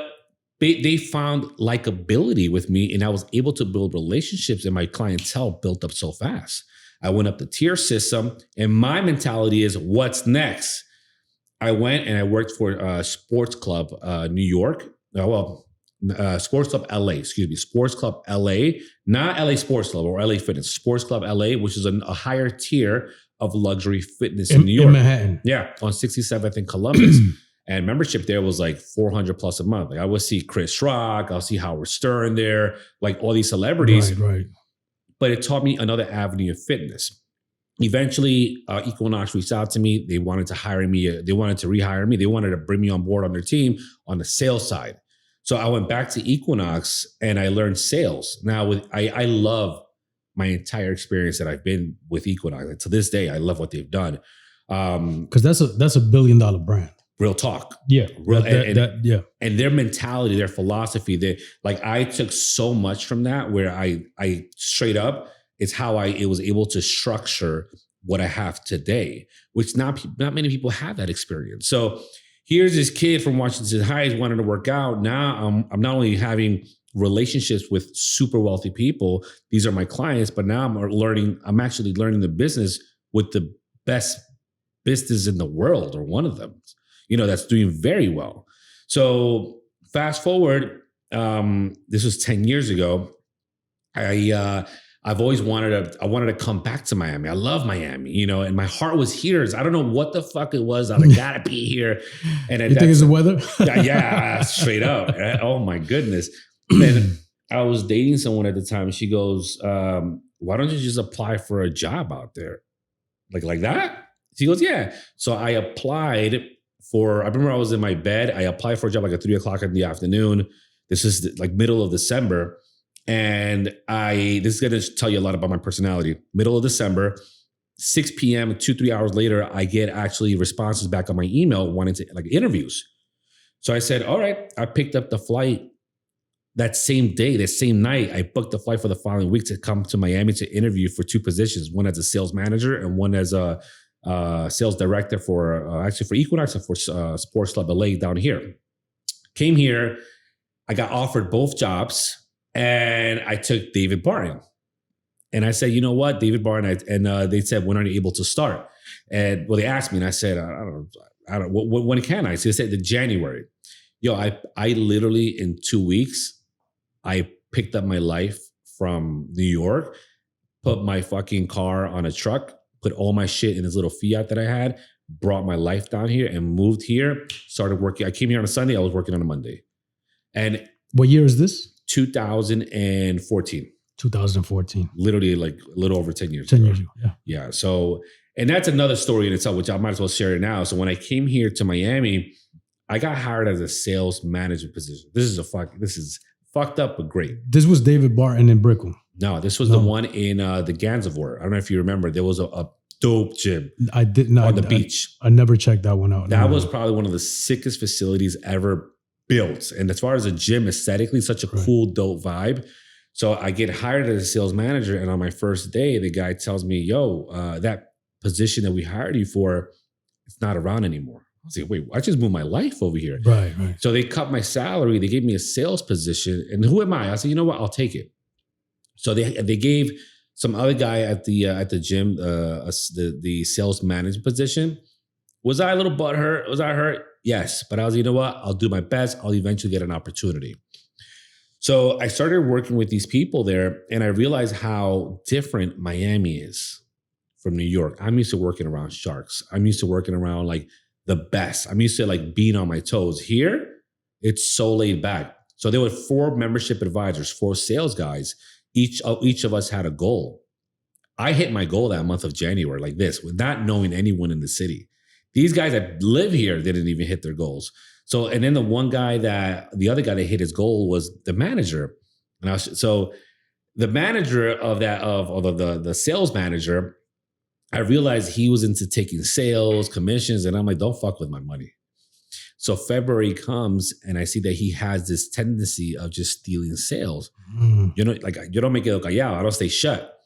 they found likability with me, and I was able to build relationships, and my clientele built up so fast. I went up the tier system, and my mentality is, what's next? I went and I worked for Sports Club New York. Sports Club LA, Sports Club LA, not LA Sports Club or LA Fitness, Sports Club LA, which is a higher tier of luxury fitness in New York. In Manhattan. Yeah, on 67th and Columbus. And membership there was like $400 plus a month. Like I would see Chris Rock, I'll see Howard Stern there, like all these celebrities. Right. But it taught me another avenue of fitness. Eventually, Equinox reached out to me. They wanted to hire me. They wanted to rehire me. They wanted to bring me on board on their team on the sales side. So I went back to Equinox and I learned sales. Now, I love my entire experience that I've been with Equinox. And to this day, I love what they've done. Because that's a $1 billion brand. Real talk. Yeah. Yeah. And their mentality, their philosophy, I took so much from that where I straight up, it's how it was able to structure what I have today, which not many people have that experience. So here's this kid from Washington Heights wanting to work out. Now I'm not only having relationships with super wealthy people, these are my clients, but now I'm actually learning the business with the best business in the world, or one of them, that's doing very well. So fast forward, this was 10 years ago. I've always wanted to come back to Miami. I love Miami, and my heart was here. I don't know what the fuck it was. I gotta be here. And you think it's the weather? Yeah, straight up. Oh my goodness. And I was dating someone at the time. And she goes, why don't you just apply for a job out there? Like that? She goes, yeah. So I applied I remember I was in my bed. I applied for a job at 3:00 in the afternoon. This is like middle of December. And this is going to tell you a lot about my personality. Middle of December, 6 p.m., 2-3 hours later, I get actually responses back on my email wanting to interviews. So I said, all right, I picked up the flight that same day, that same night. I booked the flight for the following week to come to Miami to interview for 2 positions, one as a sales manager and one as a sales director for Equinox and for Sports Club LA down here. Came here, I got offered both jobs. And I took David Barton. And I said, you know what, David Barton, and they said, when are you able to start? And they asked me, and I said, I don't know, when can I? So they said the January. I literally in 2 weeks, I picked up my life from New York, put my fucking car on a truck, put all my shit in this little Fiat that I had, brought my life down here and moved here, started working. I came here on a Sunday, I was working on a Monday. And what year is this? 2014. 2014. Literally like a little over 10 years 10 ago. years ago, yeah. Yeah. So, and that's another story in itself, which I might as well share it now. So when I came here to Miami, I got hired as a sales management position. This is fucked up, but great. This was David Barton in Brickell. No, this was the one in the Gansevoort. I don't know if you remember. There was a dope gym. I did not on the beach. I never checked that one out. That was probably one of the sickest facilities ever built. And as far as a gym aesthetically, such a cool, dope vibe. So I get hired as a sales manager. And on my first day, the guy tells me, that position that we hired you for, it's not around anymore. I was like, wait, I just moved my life over here. Right. So they cut my salary. They gave me a sales position. And who am I? I said, you know what? I'll take it. So they gave some other guy at the gym the sales management position. Was I a little butthurt? Was I hurt? Yes. But I was, you know what? I'll do my best. I'll eventually get an opportunity. So I started working with these people there, and I realized how different Miami is from New York. I'm used to working around sharks. I'm used to working around like the best. I'm used to like being on my toes. Here, it's so laid back. So there were 4 membership advisors, 4 sales guys. Each of us had a goal. I hit my goal that month of January like this, with not knowing anyone in the city. These guys that live here didn't even hit their goals. So, and then the other guy that hit his goal was the manager. And so the manager of the sales manager, I realized he was into taking sales, commissions, and I'm like, don't fuck with my money. So February comes and I see that he has this tendency of just stealing sales. You don't make it look like, I don't stay shut.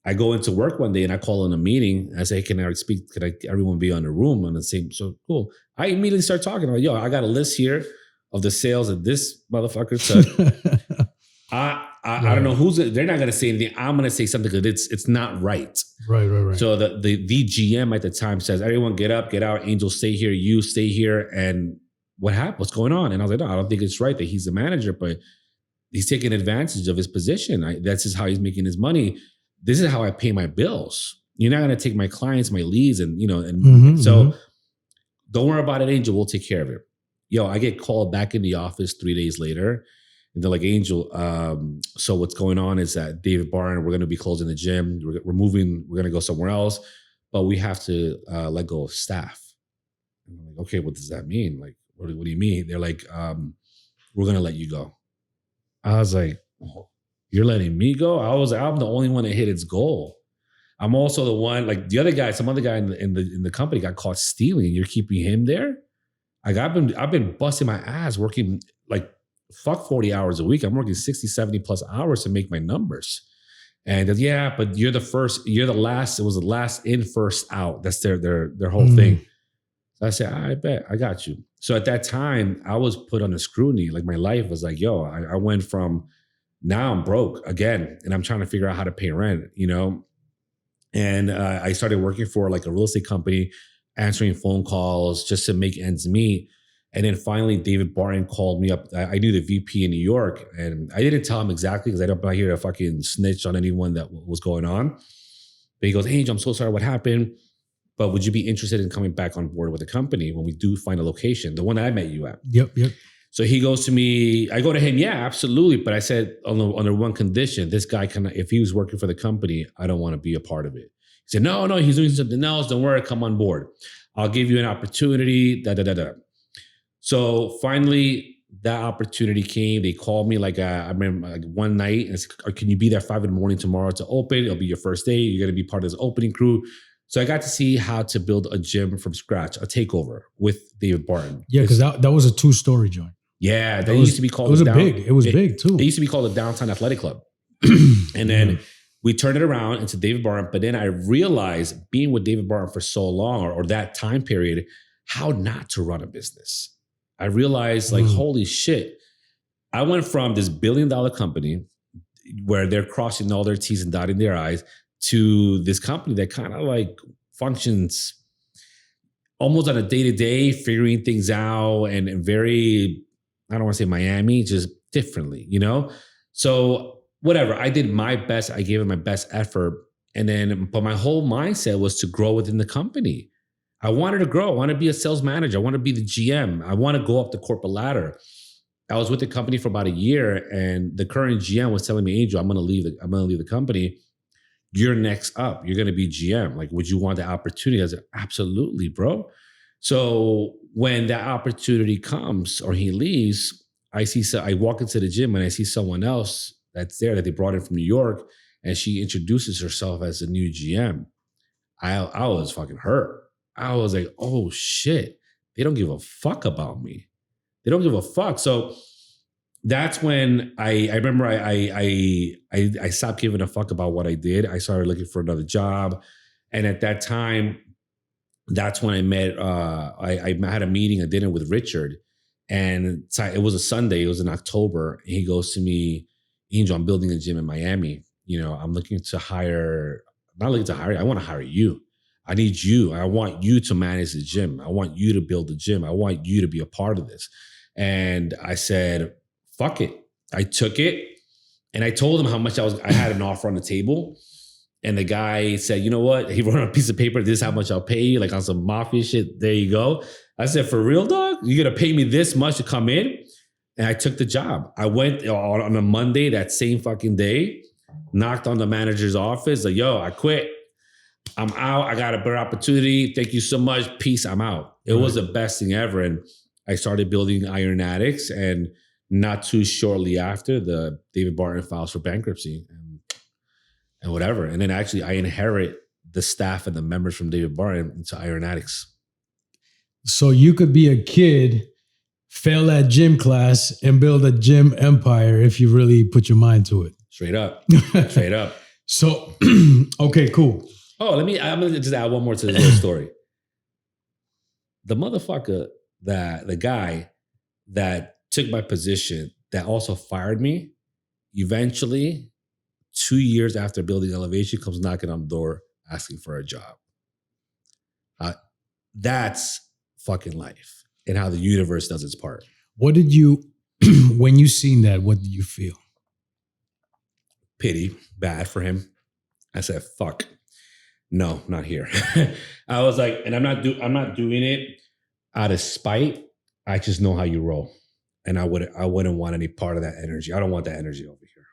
I go into work one day and I call in a meeting. I say, can everyone be on the room on the same? So cool. I immediately start talking. I'm like, I got a list here of the sales that this motherfucker took. I don't know they're not going to say anything. I'm going to say something because it's not right. Right. So the GM at the time says, everyone get up, get out. Angel, stay here. You stay here. And what happened? What's going on? And I was like, no, I don't think it's right that he's the manager, but he's taking advantage of his position. That's just how he's making his money. This is how I pay my bills. You're not going to take my clients, my leads, and so don't worry about it, Angel. We'll take care of it. Yo, I get called back in the office 3 days later. And they're like, Angel, so what's going on is that David Barton, we're going to be closing the gym. We're moving. We're going to go somewhere else. But we have to let go of staff. And I'm like, okay, what does that mean? Like, what do you mean? They're like, we're going to let you go. I was like, oh, you're letting me go? I'm the only one that hit its goal. I'm also the one, like the other guy, some other guy in the company got caught stealing. You're keeping him there? Like I've been busting my ass working like fuck 40 hours a week. I'm working 60, 70 plus hours to make my numbers. And yeah, but you're the last, it was the last in, first out. That's their whole thing. So I said, I bet, I got you. So at that time, I was put under scrutiny. Like my life was like, yo, I went from now I'm broke again, and I'm trying to figure out how to pay rent, you know? And I started working for like a real estate company, answering phone calls just to make ends meet. And then finally, David Barton called me up. I knew the VP in New York, and I didn't tell him exactly because I'm not here to fucking snitch on anyone that was going on. But he goes, Angel, I'm so sorry what happened, but would you be interested in coming back on board with the company when we do find a location, the one that I met you at? Yep. So he goes to me, I go to him, yeah, absolutely. But I said, under one condition, this guy if he was working for the company, I don't want to be a part of it. He said, no, he's doing something else. Don't worry, come on board. I'll give you an opportunity, So finally, that opportunity came. They called me I remember like one night and said, can you be there 5 a.m. tomorrow to open? It'll be your first day. You're going to be part of this opening crew. So I got to see how to build a gym from scratch, a takeover with David Barton. Yeah, because that was a 2-story joint. Yeah, that used to be called. It was big too. It used to be called the Downtown Athletic Club. And then we turned it around into David Barton. But then I realized, being with David Barton for so long, or that time period, how not to run a business. I realized, like, holy shit. I went from this $1 billion company where they're crossing all their T's and dotting their I's to this company that kind of like functions almost on a day-to-day, figuring things out and very, I don't want to say Miami, just differently, you know? So whatever, I did my best. I gave it my best effort. But my whole mindset was to grow within the company. I wanted to grow. I want to be a sales manager. I want to be the GM. I want to go up the corporate ladder. I was with the company for about a year, and the current GM was telling me, Angel, I'm going to leave the company. You're next up. You're going to be GM. Like, would you want the opportunity? I said, absolutely, bro. So when that opportunity comes or he leaves, I walk into the gym and I see someone else that's there that they brought in from New York, and she introduces herself as the new GM. I was fucking hurt. I was like, oh shit, they don't give a fuck about me. They don't give a fuck. So that's when I remember I stopped giving a fuck about what I did. I started looking for another job. And at that time, that's when I met, I had a meeting, a dinner with Richard. And it was a Sunday, it was in October. And he goes to me, Angel, I'm building a gym in Miami. You know, I'm looking to hire, not looking to hire you, I want to hire you. I need you. I want you to manage the gym. I want you to build the gym. I want you to be a part of this. And I said, fuck it. I took it and I told him how much I had an offer on the table. And the guy said, you know what? He wrote on a piece of paper, this is how much I'll pay you, like on some mafia shit. There you go. I said, for real, dog? You're going to pay me this much to come in? And I took the job. I went on a Monday, that same fucking day, knocked on the manager's office, like, yo, I quit. I'm out. I got a better opportunity. Thank you so much. Peace. I'm out. It was the best thing ever. And I started building Iron Addicts. And not too shortly after, the David Barton files for bankruptcy and whatever. And then actually I inherit the staff and the members from David Barton into Iron Addicts. So you could be a kid, fail at gym class, and build a gym empire if you really put your mind to it. Straight up. Straight up. So, okay, cool. Oh, I'm going to just add one more to the story. The motherfucker, the guy that took my position, that also fired me, eventually, 2 years after building Elevation, comes knocking on the door asking for a job. That's fucking life and how the universe does its part. What did you, when you seen that, what did you feel? Pity, bad for him. I said, fuck. No, not here. I was like, and I'm not doing it out of spite, I just know how you roll. And I wouldn't want any part of that energy. I don't want that energy over here.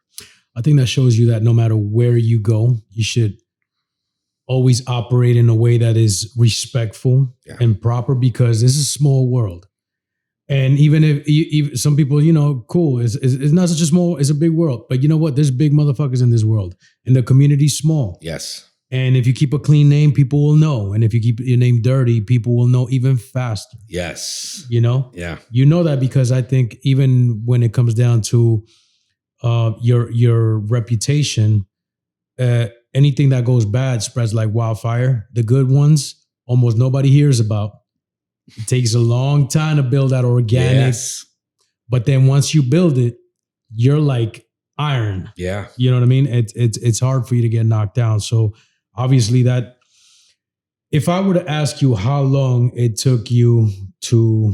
I think that shows you that no matter where you go, you should always operate in a way that is respectful and proper, because this is a small world. And even if some people, you know, cool, it's not such a small, it's a big world. But you know what? There's big motherfuckers in this world, and the community's small. Yes. And if you keep a clean name, people will know. And if you keep your name dirty, people will know even faster. Yes. You know? Yeah. You know that because I think even when it comes down to your reputation, anything that goes bad spreads like wildfire. The good ones, almost nobody hears about. It takes a long time to build that organic. Yes. But then once you build it, you're like iron. Yeah. You know what I mean? It's hard for you to get knocked down. So obviously that, if I were to ask you how long it took you to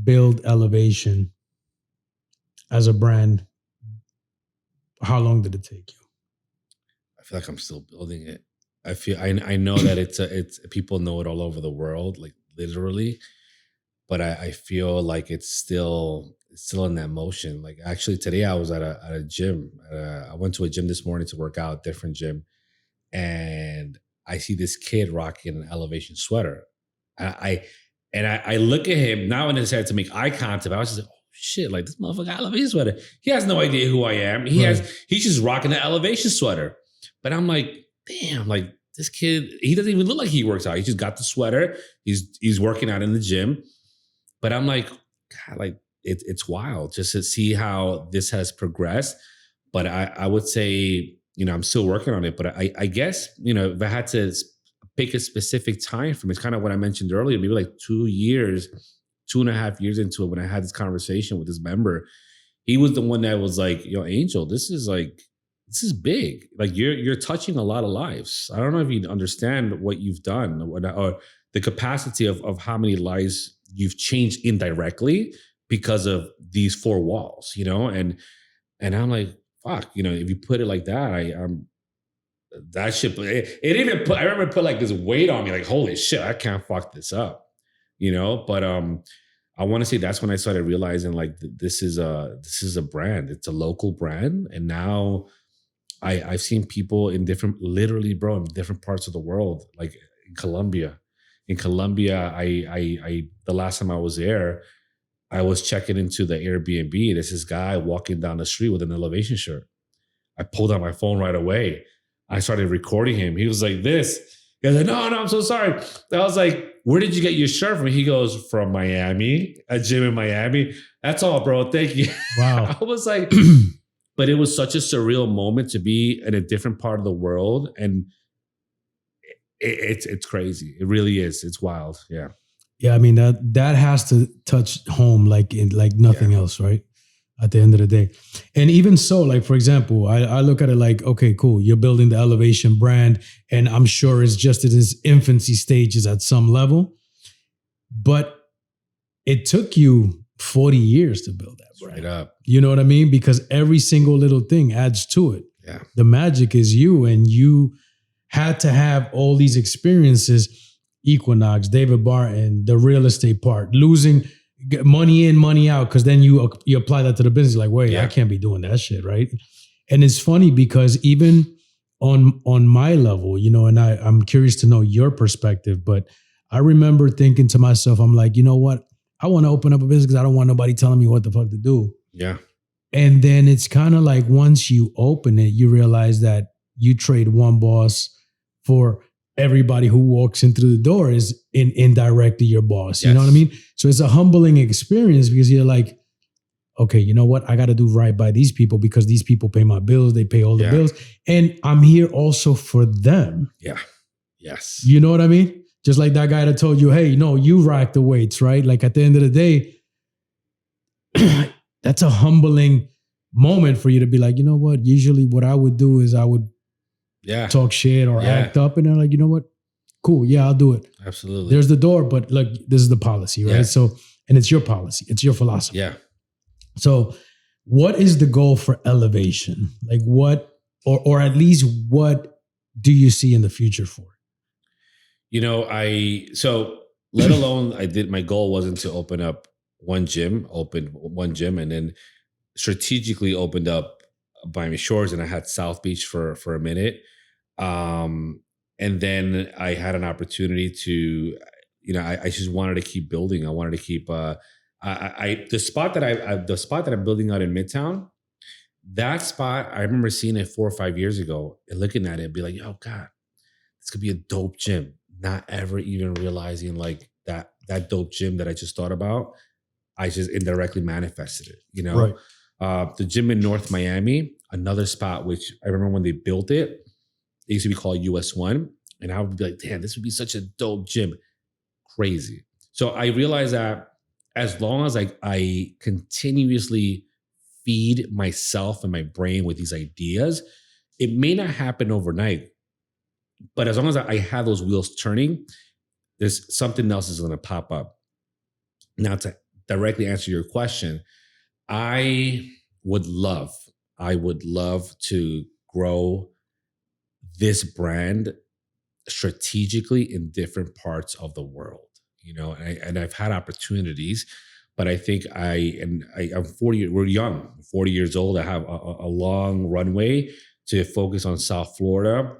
build Elevation as a brand, how long did it take you? I feel like I'm still building it. I know that it's people know it all over the world, like literally, but I feel like it's still in that motion. Like actually today I was at a gym. I went to a gym this morning to work out, different gym. And I see this kid rocking an Elevation sweater. I look at him now and decided to make eye contact. I was just like, oh shit, like this motherfucker Elevation sweater. He has no idea who I am. He's just rocking an Elevation sweater. But I'm like, damn, like this kid, he doesn't even look like he works out. He just got the sweater. He's working out in the gym. But I'm like, God, like it's wild just to see how this has progressed. But I would say, you know, I'm still working on it, but I guess, you know, if I had to pick a specific time frame, it's kind of what I mentioned earlier, maybe like 2 years, 2.5 years into it, when I had this conversation with this member, he was the one that was like, yo, Angel, this is big. Like you're touching a lot of lives. I don't know if you understand what you've done or the capacity of how many lives you've changed indirectly because of these 4 walls, you know? And I'm like, fuck, you know, if you put it like that, that shit, it even put, I remember it put like this weight on me, like, holy shit, I can't fuck this up, you know? But I want to say that's when I started realizing like this is a brand. It's a local brand. And now I've seen people in literally, bro, in different parts of the world, like in Colombia. In Colombia, I the last time I was there, I was checking into the Airbnb. There's this guy walking down the street with an Elevation shirt. I pulled out my phone right away. I started recording him. He was like this. He was like, no, I'm so sorry. I was like, where did you get your shirt from? He goes, from Miami, a gym in Miami. That's all, bro. Thank you. Wow. I was like, but it was such a surreal moment to be in a different part of the world. And it's crazy. It really is. It's wild. Yeah. Yeah, I mean that has to touch home like nothing else, right? At the end of the day. And even so, like for example, I look at it like, okay, cool, you're building the Elevation brand, and I'm sure it's just in its infancy stages at some level. But it took you 40 years to build that brand. Straight up. You know what I mean? Because every single little thing adds to it. Yeah. The magic is you, and you had to have all these experiences. Equinox, David Barton, the real estate part, losing money in, money out, because then you apply that to the business. Like, wait, I can't be doing that shit, right? And it's funny because even on my level, you know, and I'm curious to know your perspective, but I remember thinking to myself, I'm like, you know what? I want to open up a business because I don't want nobody telling me what the fuck to do. Yeah. And then it's kind of like once you open it, you realize that you trade one boss for everybody who walks in through the door is indirectly your boss. You know what I mean? So it's a humbling experience because you're like, okay, you know what? I got to do right by these people because these people pay my bills. They pay all the bills. And I'm here also for them. Yeah. Yes. You know what I mean? Just like that guy that told you, hey, no, you rack the weights, right? Like at the end of the day, that's a humbling moment for you to be like, you know what? Usually what I would do is I would talk shit or act up, and they're like, you know what? Cool. Yeah, I'll do it. Absolutely. There's the door, but look, this is the policy, right? Yeah. So, and it's your policy. It's your philosophy. Yeah. So what is the goal for Elevation? Like what, or at least what do you see in the future for? You know, so let alone my goal wasn't to open one gym, and then strategically opened up Miami Shores, and I had South Beach for a minute. And then I had an opportunity to, I just wanted to keep building. I wanted to keep, the spot that I'm building out in Midtown, that spot, I remember seeing it 4 or 5 years ago and looking at it and be like, oh God, this could be a dope gym. Not ever even realizing like that dope gym that I just thought about, I just indirectly manifested it, Right. The gym in North Miami, another spot, which I remember when they built it, it used to be called US1. And I would be like, damn, this would be such a dope gym. Crazy. So I realized that as long as I continuously feed myself and my brain with these ideas, it may not happen overnight, but as long as I have those wheels turning, there's something else is going to pop up. Now, to directly answer your question, I would love to grow this brand strategically in different parts of the world, and I've had opportunities, but I think I'm 40, we're young, 40 years old. I have a long runway to focus on South Florida.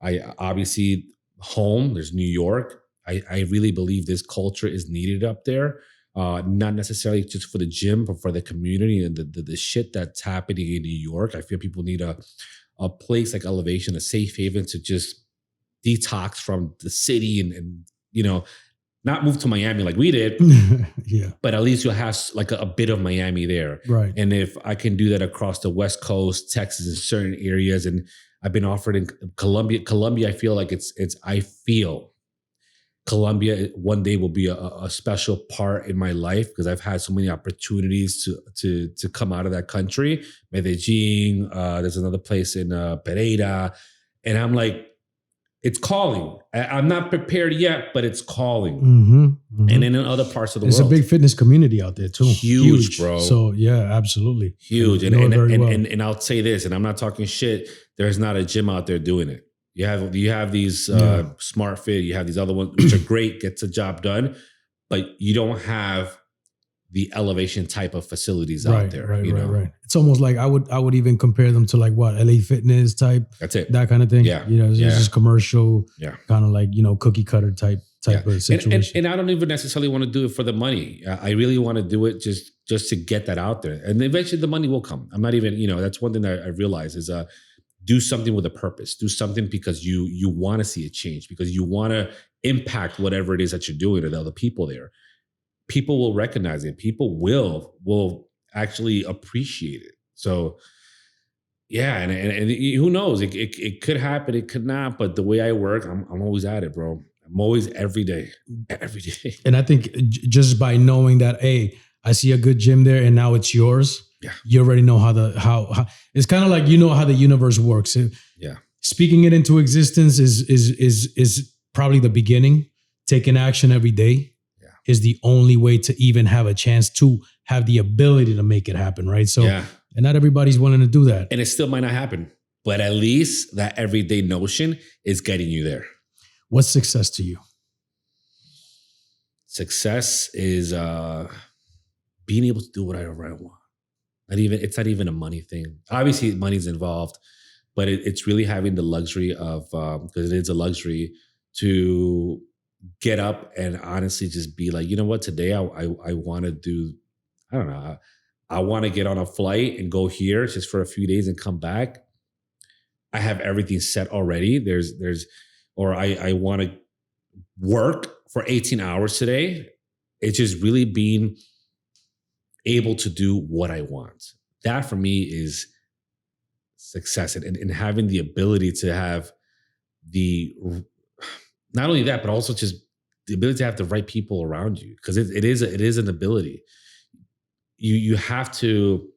I obviously home, there's New York. I really believe this culture is needed up there. Not necessarily just for the gym, but for the community and the shit that's happening in New York. I feel people need a place like Elevation, a safe haven to just detox from the city and not move to Miami like we did. Yeah. But at least you'll have like a bit of Miami there. Right. And if I can do that across the West Coast, Texas, in certain areas, and I've been offered in Colombia, I feel like I feel Colombia one day will be a special part in my life because I've had so many opportunities to come out of that country. Medellin, there's another place in Pereira, and I'm like, it's calling. I'm not prepared yet, but it's calling. Mm-hmm, mm-hmm. And then in other parts of the world, there's a big fitness community out there too. Huge, bro. So yeah, absolutely. Huge. And I'll say this, and I'm not talking shit. There's not a gym out there doing it. You have these Smart Fit, you have these other ones, which are great, gets the job done, but you don't have the elevation type of facilities out there. Right. It's almost like I would even compare them to like what, LA Fitness type. That's it. That kind of thing. Yeah. It's just commercial, kind of like, cookie cutter type of situation. And I don't even necessarily want to do it for the money. I really want to do it just to get that out there. And eventually the money will come. I'm not even, that's one thing that I realize is do something with a purpose. Do something because you want to see a change, because you want to impact whatever it is that you're doing to the other people there. People will recognize it. People will actually appreciate it. So yeah, and who knows? It could happen, it could not. But the way I work, I'm always at it, bro. I'm always every day. And I think just by knowing that, hey, I see a good gym there, and now it's yours. Yeah, you already know how it's kind of like how the universe works. Yeah, speaking it into existence is probably the beginning. Taking action every day is the only way to even have a chance to have the ability to make it happen, right? So, and not everybody's willing to do that. And it still might not happen, but at least that everyday notion is getting you there. What's success to you? Success is being able to do whatever I want. It's not even a money thing. Obviously, money's involved, but it's really having the luxury of, because it is a luxury, to get up and honestly just be like, you know what, today I want to do, I don't know, I want to get on a flight and go here just for a few days and come back. I have everything set already. Or I want to work for 18 hours today. It's just really being able to do what I want. That for me is success, and having the ability to have not only that, but also just the ability to have the right people around you, because it is an ability. You have to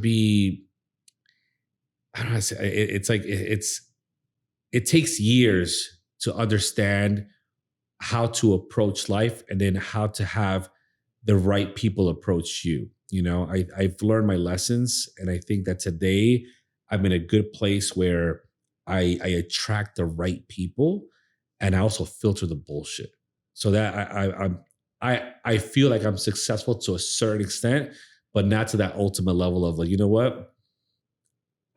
be, I don't know how to say, it's like it takes years to understand how to approach life, and then how to have the right people approach you. I've learned my lessons, and I think that today I'm in a good place where I attract the right people and I also filter the bullshit so that I feel like I'm successful to a certain extent, but not to that ultimate level of like, you know what?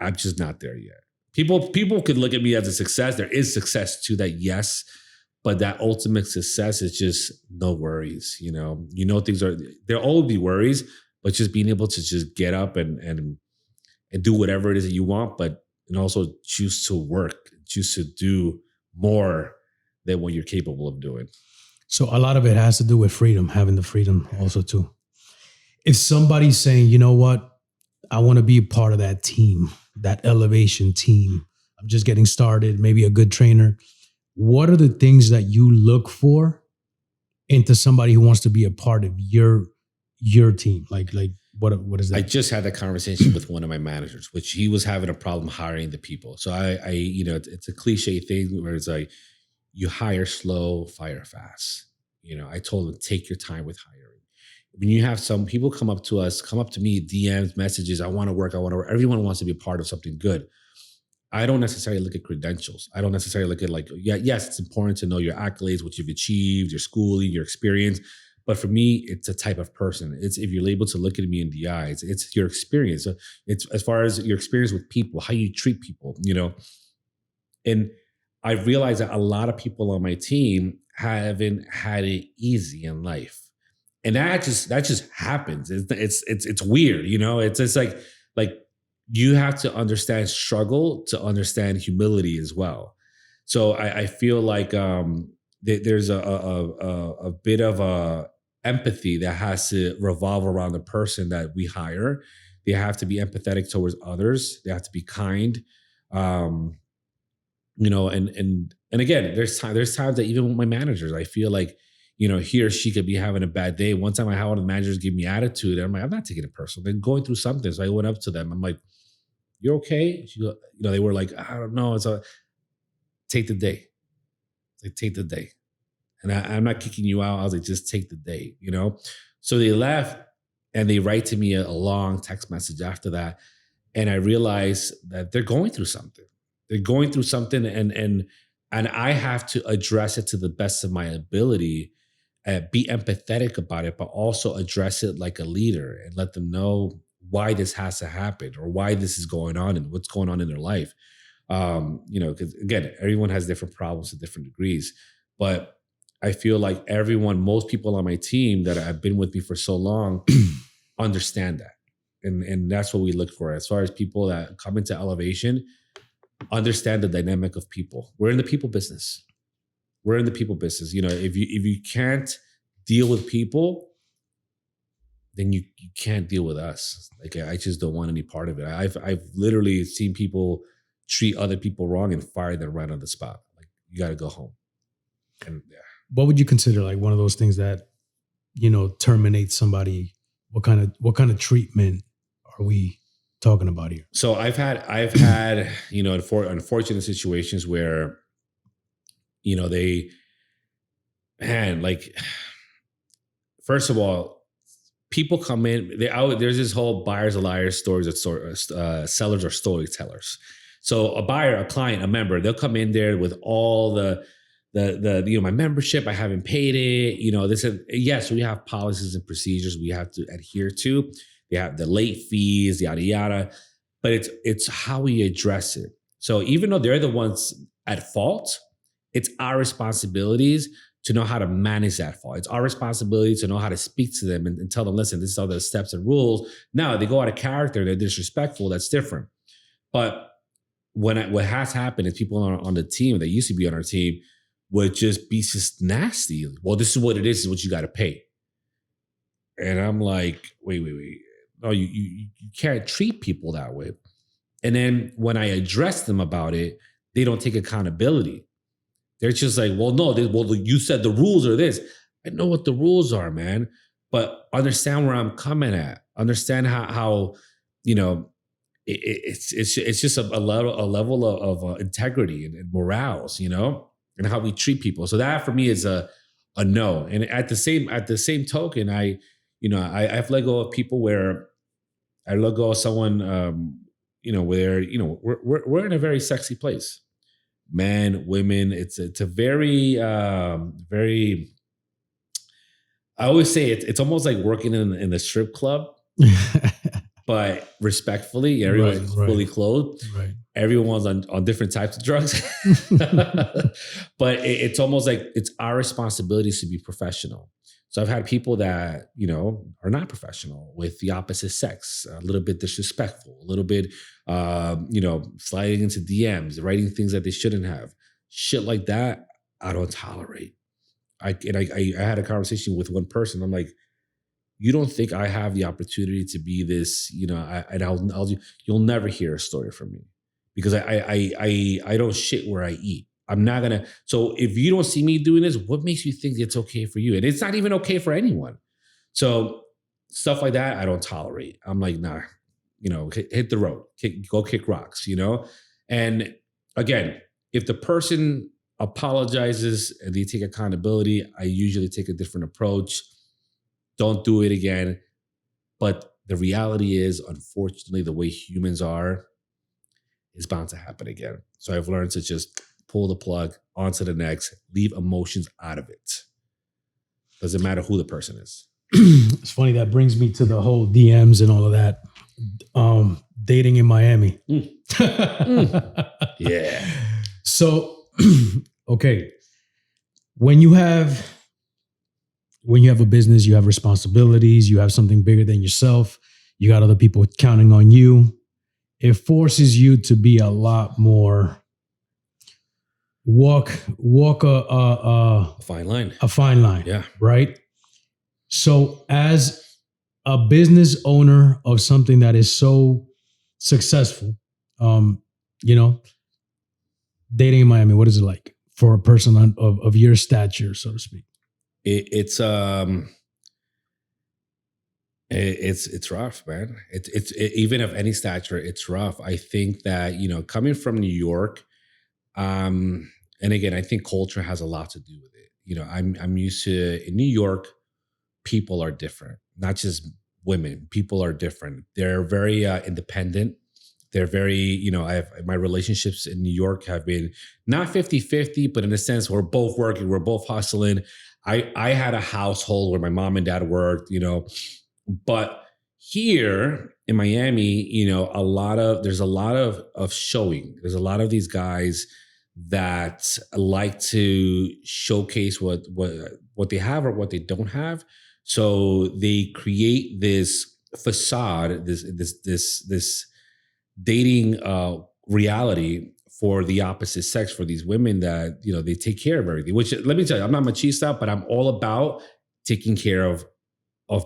I'm just not there yet. People could look at me as a success. There is success to that, yes, but that ultimate success is just no worries. Things there'll always be worries, but just being able to just get up and do whatever it is that you want, and also choose to work, choose to do more than what you're capable of doing. So a lot of it has to do with freedom, having the freedom also too. If somebody's saying, you know what, I want to be a part of that team, that elevation team, I'm just getting started, maybe a good trainer, what are the things that you look for into somebody who wants to be a part of your team? Like what is that? I just had that conversation with one of my managers, which he was having a problem hiring the people. So I it's a cliche thing where it's like, you hire slow, fire fast. I told him, take your time with hiring. When you have some people come up to me, DMs, messages, I want to work. Everyone wants to be a part of something good. I don't necessarily look at credentials. I don't necessarily look at yes, it's important to know your accolades, what you've achieved, your schooling, your experience. But for me, it's a type of person. It's if you're able to look at me in the eyes, it's your experience. So it's as far as your experience with people, how you treat people, And I realized that a lot of people on my team haven't had it easy in life. And that just happens. It's weird, It's just like you have to understand struggle to understand humility as well. So I feel like there's a bit of a empathy that has to revolve around the person that we hire. They have to be empathetic towards others. They have to be kind. And again, there's times that even with my managers, I feel like, he or she could be having a bad day. One time I had one of the managers give me attitude. And I'm like, I'm not taking it personal. They're going through something. So I went up to them. I'm like, you're okay? They were like, I don't know. Take the day. Like, take the day. And I'm not kicking you out. I was like, just take the day, So they left and they write to me a long text message after that. And I realized that they're going through something. They're going through something and I have to address it to the best of my ability, be empathetic about it, but also address it like a leader and let them know why this has to happen or why this is going on and what's going on in their life. Because again, everyone has different problems to different degrees, but I feel like most people on my team that have been with me for so long understand that. And that's what we look for. As far as people that come into elevation, understand the dynamic of people. We're in the people business. If you can't deal with people, then you can't deal with us. Like, I just don't want any part of it. I've literally seen people treat other people wrong and fire them right on the spot. Like, you got to go home. And yeah. What would you consider like one of those things that, terminate somebody? What kind of treatment are we talking about here? So I've had unfortunate situations where, first of all, people come in, there's this whole buyers are liars, sellers are storytellers. So a buyer, a client, a member, they'll come in there with all the my membership, I haven't paid it, yes, we have policies and procedures we have to adhere to. They have the late fees, yada, yada, but it's how we address it. So even though they're the ones at fault, it's our responsibilities to know how to manage that fault. It's our responsibility to know how to speak to them and tell them, listen, this is all the steps and rules. Now, they go out of character, they're disrespectful, that's different. But what has happened is people on the team that used to be on our team would just be just nasty. Well, this is what it is what you got to pay. And I'm like, wait. No, you can't treat people that way. And then when I address them about it, they don't take accountability. They're just like, well, no, you said the rules are this. I know what the rules are, man. But understand where I'm coming at. Understand how it's just a level of integrity and morals, and how we treat people. So that for me is a no. And at the same token, I've let go of people where I let go of someone, where we're in a very sexy place. men, women. It's a very, very, I always say it's almost like working in the strip club, but respectfully, everyone's fully clothed. Right. Everyone's on different types of drugs. But it's almost like it's our responsibilities to be professional. So I've had people that, are not professional with the opposite sex, a little bit disrespectful, a little bit, sliding into DMs, writing things that they shouldn't have. Shit like that, I don't tolerate. I had a conversation with one person. I'm like, you don't think I have the opportunity to be this, you'll never hear a story from me because I don't shit where I eat. I'm not gonna. So if you don't see me doing this, what makes you think it's okay for you? And it's not even okay for anyone. So stuff like that, I don't tolerate. I'm like, nah, hit the road, go kick rocks, And again, if the person apologizes and they take accountability, I usually take a different approach. Don't do it again. But the reality is, unfortunately, the way humans are, it's bound to happen again. So I've learned to just pull the plug, on to the next, leave emotions out of it. Doesn't matter who the person is. It's funny, that brings me to the whole DMs and all of that. Dating in Miami. Yeah. So, okay. When you have a business, you have responsibilities, you have something bigger than yourself, you got other people counting on you. It forces you to be a lot more walk a fine line. A fine line. Yeah. Right. So as a business owner of something that is so successful, dating in Miami, what is it like for a person of your stature, so to speak? It's rough, man. It's even of any stature, it's rough. I think that, coming from New York, and again, I think culture has a lot to do with it. I'm used to, in New York, people are different, not just women. People are different. They're very independent. They're very, my relationships in New York have been not 50-50, but in a sense, we're both working, we're both hustling. I had a household where my mom and dad worked, but here in Miami, there's a lot of showing. There's a lot of these guys that like to showcase what they have or what they don't have. So they create this facade, this dating reality for the opposite sex, for these women that, they take care of everything, which, let me tell you, I'm not machista, but I'm all about taking care of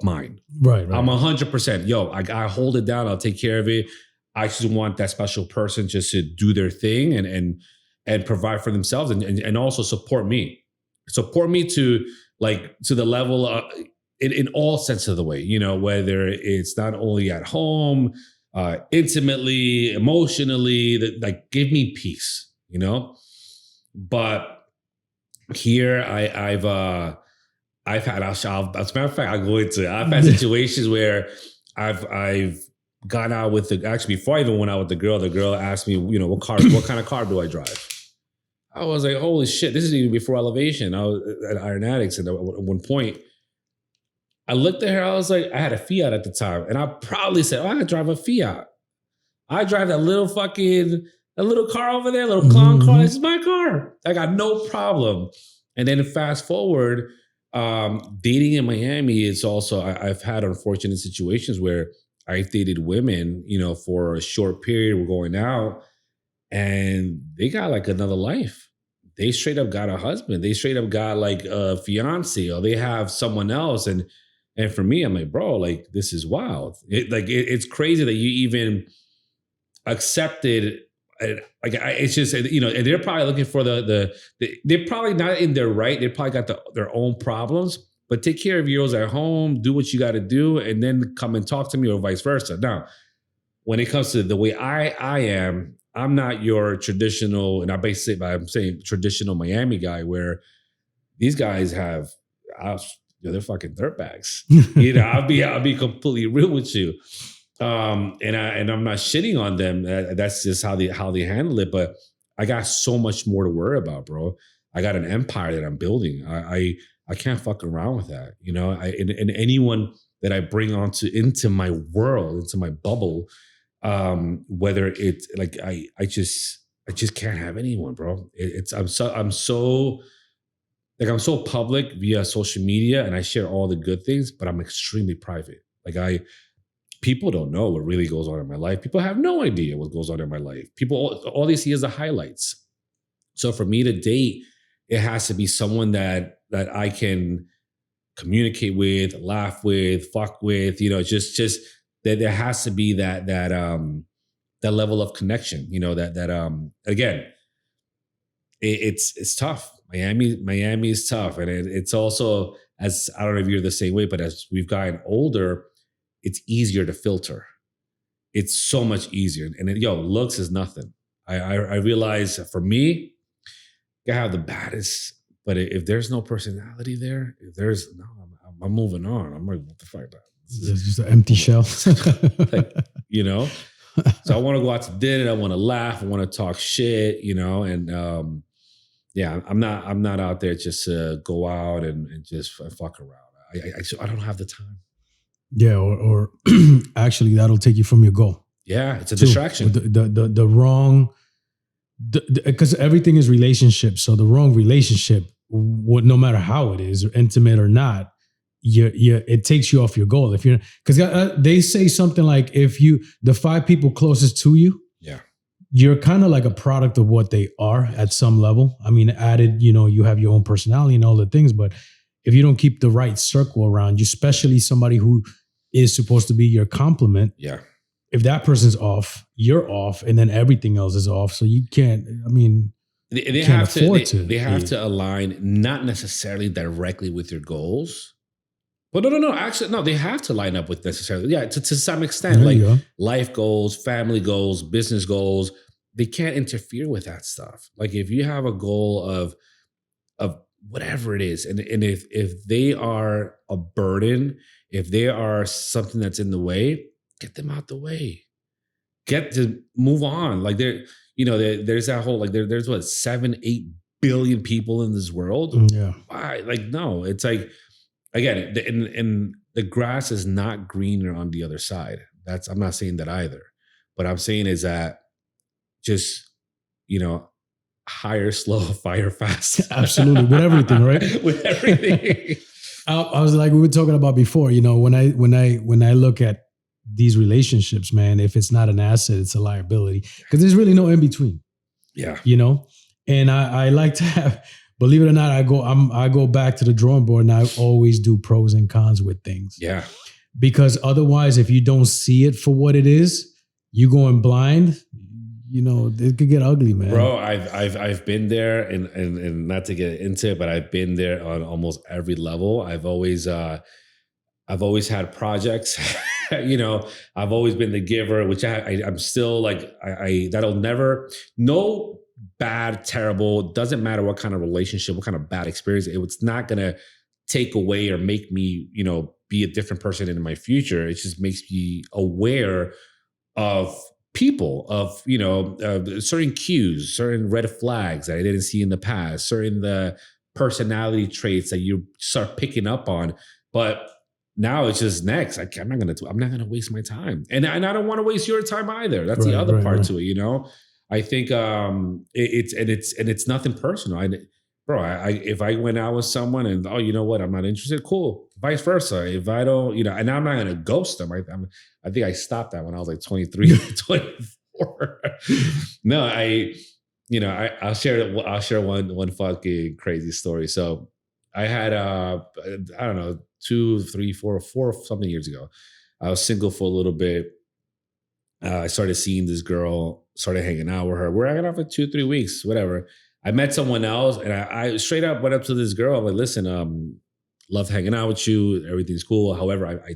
mine. Right. I'm 100%. I hold it down. I'll take care of it. I just want that special person just to do their thing and provide for themselves and also support me to the level of, in all sense of the way, whether it's not only at home, intimately, emotionally, that give me peace, But here I've had, as a matter of fact, I've had situations where I've gone out with actually before I even went out with the girl asked me, what kind of car do I drive? I was like, holy shit, this is even before Elevation. I was at Iron Addicts, and at one point, I looked at her, I was like, I had a Fiat at the time, and I proudly said, I drive a Fiat. I drive that little car over there, little clown car. This is my car. I got no problem. And then fast forward, dating in Miami is also, I've had unfortunate situations where I've dated women, for a short period, we're going out, and they got like another life. They straight up got a husband. They straight up got like a fiance, or they have someone else. And for me, I'm like, bro, like, this is wild. It's crazy that you even accepted. It's just, and they're probably looking for they're probably not in their right. They probably got their own problems, but take care of yours at home, do what you got to do, and then come and talk to me, or vice versa. Now, when it comes to the way I am, I'm not your traditional, and I'm saying traditional Miami guy, where these guys have, they're fucking dirtbags. I'll be completely real with you. And I'm not shitting on them. That's just how they handle it. But I got so much more to worry about, bro. I got an empire that I'm building. I can't fuck around with that. You know, and anyone that I bring into my world, into my bubble, whether it's like I just can't have anyone, bro. I'm so public via social media, and I share all the good things, but I'm extremely private. Like people don't know what really goes on in my life. People have no idea what goes on in my life. People, all they see is the highlights. So for me to date, it has to be someone that I can communicate with, laugh with, fuck with, you know, just that there has to be that level of connection, you know, that again, it's tough. Miami is tough. And it's also, as I don't know if you're the same way, but as we've gotten older, it's easier to filter. It's so much easier. And looks is nothing. I realize for me, I have the baddest, but if there's no personality there, I'm moving on. I'm like, what the fuck? It's just an empty shell. Like, you know? So I want to go out to dinner. I want to laugh. I want to talk shit, you know? And I'm not out there just to go out and just fuck around. I don't have the time. Yeah, or actually that'll take you from your goal. Yeah, it's a distraction. The wrong, because everything is relationship. So the wrong relationship, no matter how it is, or intimate or not, it takes you off your goal. If you're, because they say something like, the 5 people closest to you, you're kind of like a product of what they are at some level. I mean, added, you know, you have your own personality and all the things, but if you don't keep the right circle around you, especially somebody who is supposed to be your complement, if that person's off, you're off, and then everything else is off. So you can't, I mean, they have to align, not necessarily directly with your goals. But no, actually, no, they have to line up with necessarily. Yeah, to some extent, like life goals, family goals, business goals, they can't interfere with that stuff. Like if you have a goal of whatever it is, and if they are a burden, if they are something that's in the way, get them out the way. Get to move on. Like there's that whole, like there's what, 7-8 billion people in this world. Yeah. Why? Like, no, it's like, again, and the grass is not greener on the other side. I'm not saying that either. What I'm saying is that just, you know, hire slow, fire fast. Absolutely. With everything, right? With everything. I was like, we were talking about before, you know, when I look at these relationships, man, if it's not an asset, it's a liability, because there's really no in between. Yeah. You know, and I like to have, believe it or not, I go back to the drawing board, and I always do pros and cons with things. Yeah. Because otherwise, if you don't see it for what it is, you going blind, you know, it could get ugly, man. Bro, I've been there, and not to get into it, but I've been there on almost every level. I've always had projects. You know, I've always been the giver, which I'm still like, that'll never, no bad, terrible, doesn't matter what kind of relationship, what kind of bad experience, it's not going to take away or make me, you know, be a different person in my future. It just makes me aware of people, of, you know, certain cues, certain red flags that I didn't see in the past, certain the personality traits that you start picking up on. But now it's just next. I'm not gonna waste my time, and I don't want to waste your time either. That's the other part to it, you know. I think it's nothing personal. If I went out with someone and, oh, you know what, I'm not interested, cool. Vice versa. If I don't, you know, and I'm not gonna ghost them. I think I stopped that when I was like 23, 24. No, I'll share one fucking crazy story. So I had I don't know, 2, 3, 4 something years ago. I was single for a little bit. I started seeing this girl, started hanging out with her. We're hanging out for 2-3 weeks, whatever. I met someone else, and I straight up went up to this girl. I'm like, listen, love hanging out with you. Everything's cool. However, I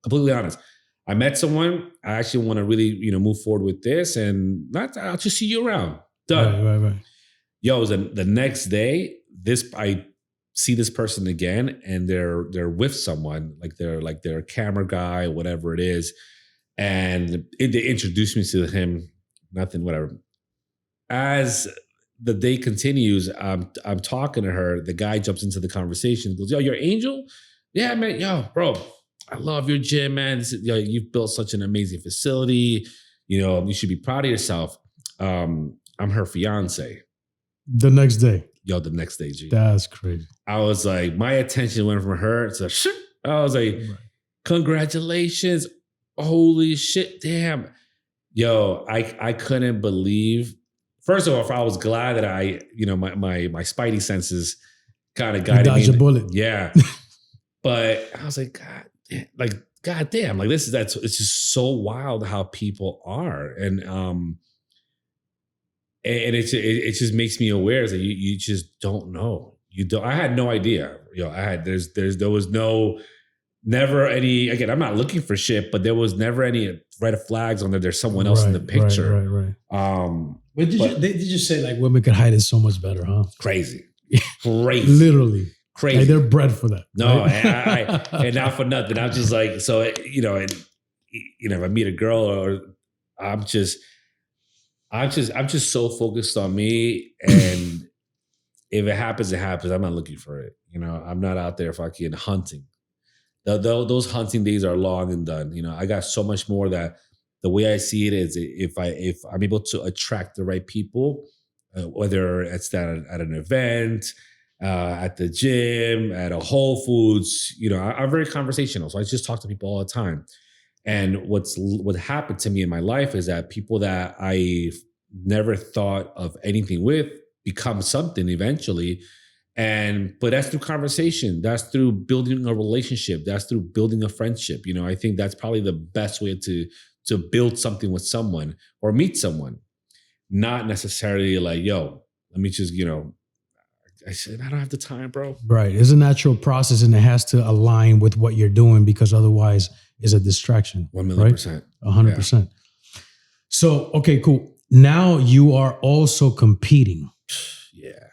completely honest. I met someone. I actually want to really, you know, move forward with this, and I'll just see you around. Done. Right. Yo, the next day, I see this person again, and they're with someone, like they're a camera guy, whatever it is, and they introduced me to him. Nothing, whatever. as the day continues, I'm talking to her. The guy jumps into the conversation, goes, "Yo, you're Angel? Yeah, man. Yo, bro, I love your gym, man. You've built such an amazing facility. You should be proud of yourself." I'm her fiance. The next day. Yo, the next day, G. That's crazy. I was like, my attention went from her to I was like, congratulations. Holy shit, damn. Yo, I couldn't believe. First of all, I was glad that my spidey senses kind of guided me. Dodged a bullet. Yeah. But I was like, God damn, like it's just so wild how people are. And it just makes me aware that you just don't know. I had no idea. There was never any, again, I'm not looking for shit, but there was never any red flags on that there's someone else in the picture. Right. But did you say like women could hide it so much better, huh? Crazy. Literally. Crazy. Like they're bred for that. No, right? and not for nothing. I'm just like, so, if I meet a girl or I'm just so focused on me, and if it happens, it happens. I'm not looking for it. I'm not out there fucking hunting. Those hunting days are long and done. I got so much more that the way I see it is if I'm able to attract the right people, whether it's at an event, at the gym, at a Whole Foods, I'm very conversational. So I just talk to people all the time. And what happened to me in my life is that people that I never thought of anything with become something eventually. But that's through conversation. That's through building a relationship. That's through building a friendship. I think that's probably the best way to build something with someone or meet someone. Not necessarily like, yo, let me just, I said, I don't have the time, bro. Right. It's a natural process and it has to align with what you're doing because otherwise it's a distraction. 1,000,000%. 100%. Yeah. So, okay, cool. Now you are also competing. Yeah.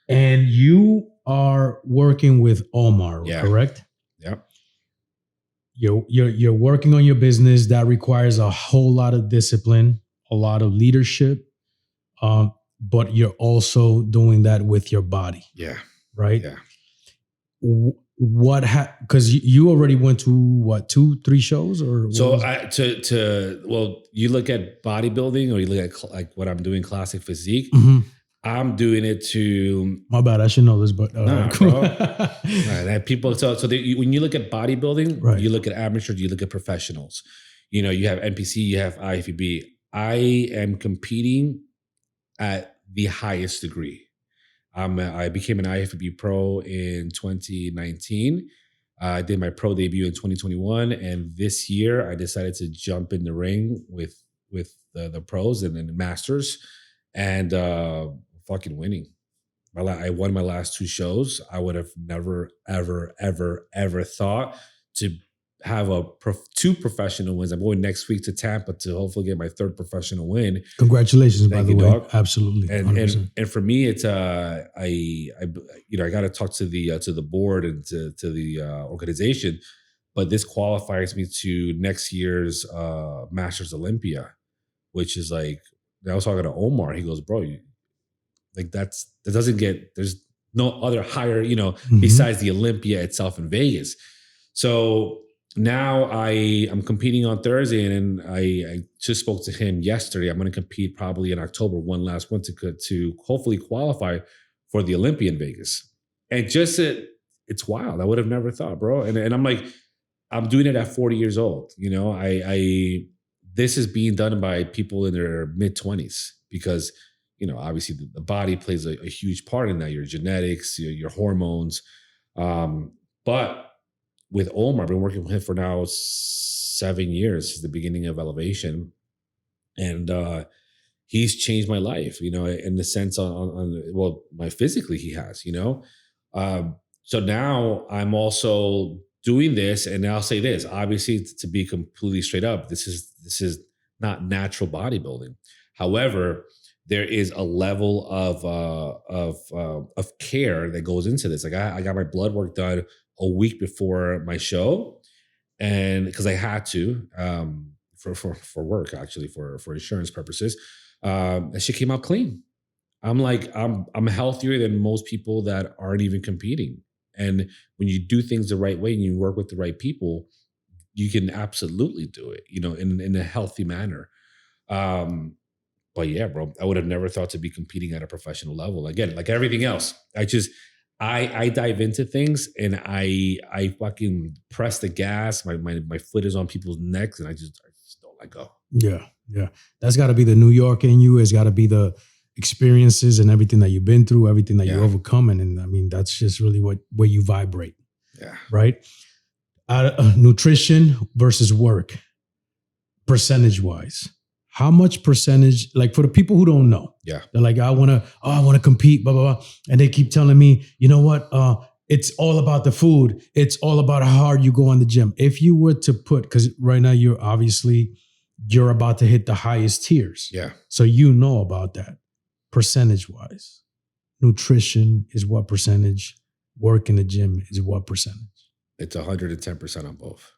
And you are working with Omar, correct? Yep. You're working on your business. That requires a whole lot of discipline, a lot of leadership. But you're also doing that with your body. Yeah. Right? Yeah. Because you already went to 2-3 shows or so you look at bodybuilding or you look at like what I'm doing, classic physique. Mm-hmm. I'm doing it to. My bad. I should know this, but bro. Right, people. When you look at bodybuilding, right. You look at amateurs, you look at professionals. You have NPC, you have IFBB. I am competing at the highest degree. I became an IFBB Pro in 2019. I did my pro debut in 2021, and this year I decided to jump in the ring with the pros and then the masters, and fucking winning. I won my last 2 shows. I would have never, ever, ever, ever thought to have 2 professional wins. I'm going next week to Tampa to hopefully get my 3rd professional win. Congratulations, Thank by the you, way. Dog. Absolutely. And for me, it's I got to talk to the board and to the organization, but this qualifies me to next year's Masters Olympia, which is like, I was talking to Omar. He goes, bro, there's no other higher, besides the Olympia itself in Vegas. So now I'm competing on Thursday, and I just spoke to him yesterday. I'm going to compete probably in October, one last one to hopefully qualify for the Olympia in Vegas. And just it's wild. I would have never thought, bro. And I'm like, I'm doing it at 40 years old. This is being done by people in their mid-20s because, obviously the body plays a huge part in that, your genetics, your hormones. But with Omar, I've been working with him for now 7 years, since the beginning of Elevation. And he's changed my life, in the sense my physically he has, So now I'm also doing this, and I'll say this, obviously, to be completely straight up, this is not natural bodybuilding. However, there is a level of care that goes into this. Like I got my blood work done a week before my show, and because I had to for work, actually, for insurance purposes. That shit came out clean. I'm like, I'm healthier than most people that aren't even competing. And when you do things the right way and you work with the right people, you can absolutely do it, in a healthy manner. But yeah, bro, I would have never thought to be competing at a professional level. Again, like everything else, I dive into things and I fucking press the gas. My foot is on people's necks and I just don't let go. Yeah. Yeah. That's got to be the New York in you. It's got to be the experiences and everything that you've been through, everything that you overcome. And I mean, that's just really where you vibrate. Yeah. Right. Nutrition versus work, percentage wise. How much percentage, like for the people who don't know, they're like, I want to compete, blah, blah, blah. And they keep telling me, you know what? It's all about the food. It's all about how hard you go in the gym. If you were to put, because right now you're about to hit the highest tiers. Yeah. So you know about that. Percentage wise, nutrition is what percentage, work in the gym is what percentage. It's 110% on both.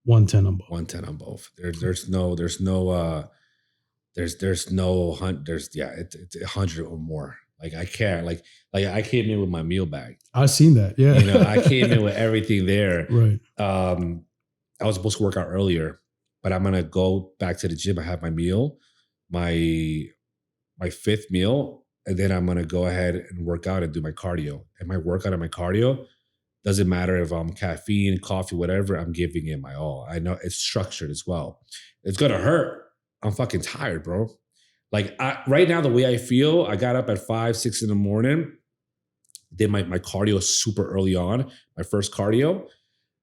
110 on both. 110 on both. It's 100 or more. Like I can't, like I came in with my meal bag. I've seen that. Yeah. I came in with everything there. Right. I was supposed to work out earlier, but I'm going to go back to the gym. I have my meal, my fifth meal, and then I'm going to go ahead and work out and do my cardio. And my workout and my cardio, doesn't matter if I'm caffeine, coffee, whatever, I'm giving it my all. I know it's structured as well. It's going to hurt. I'm fucking tired, bro. Like right now, the way I feel, I got up at 5, 6 in the morning, did my cardio super early on, my first cardio.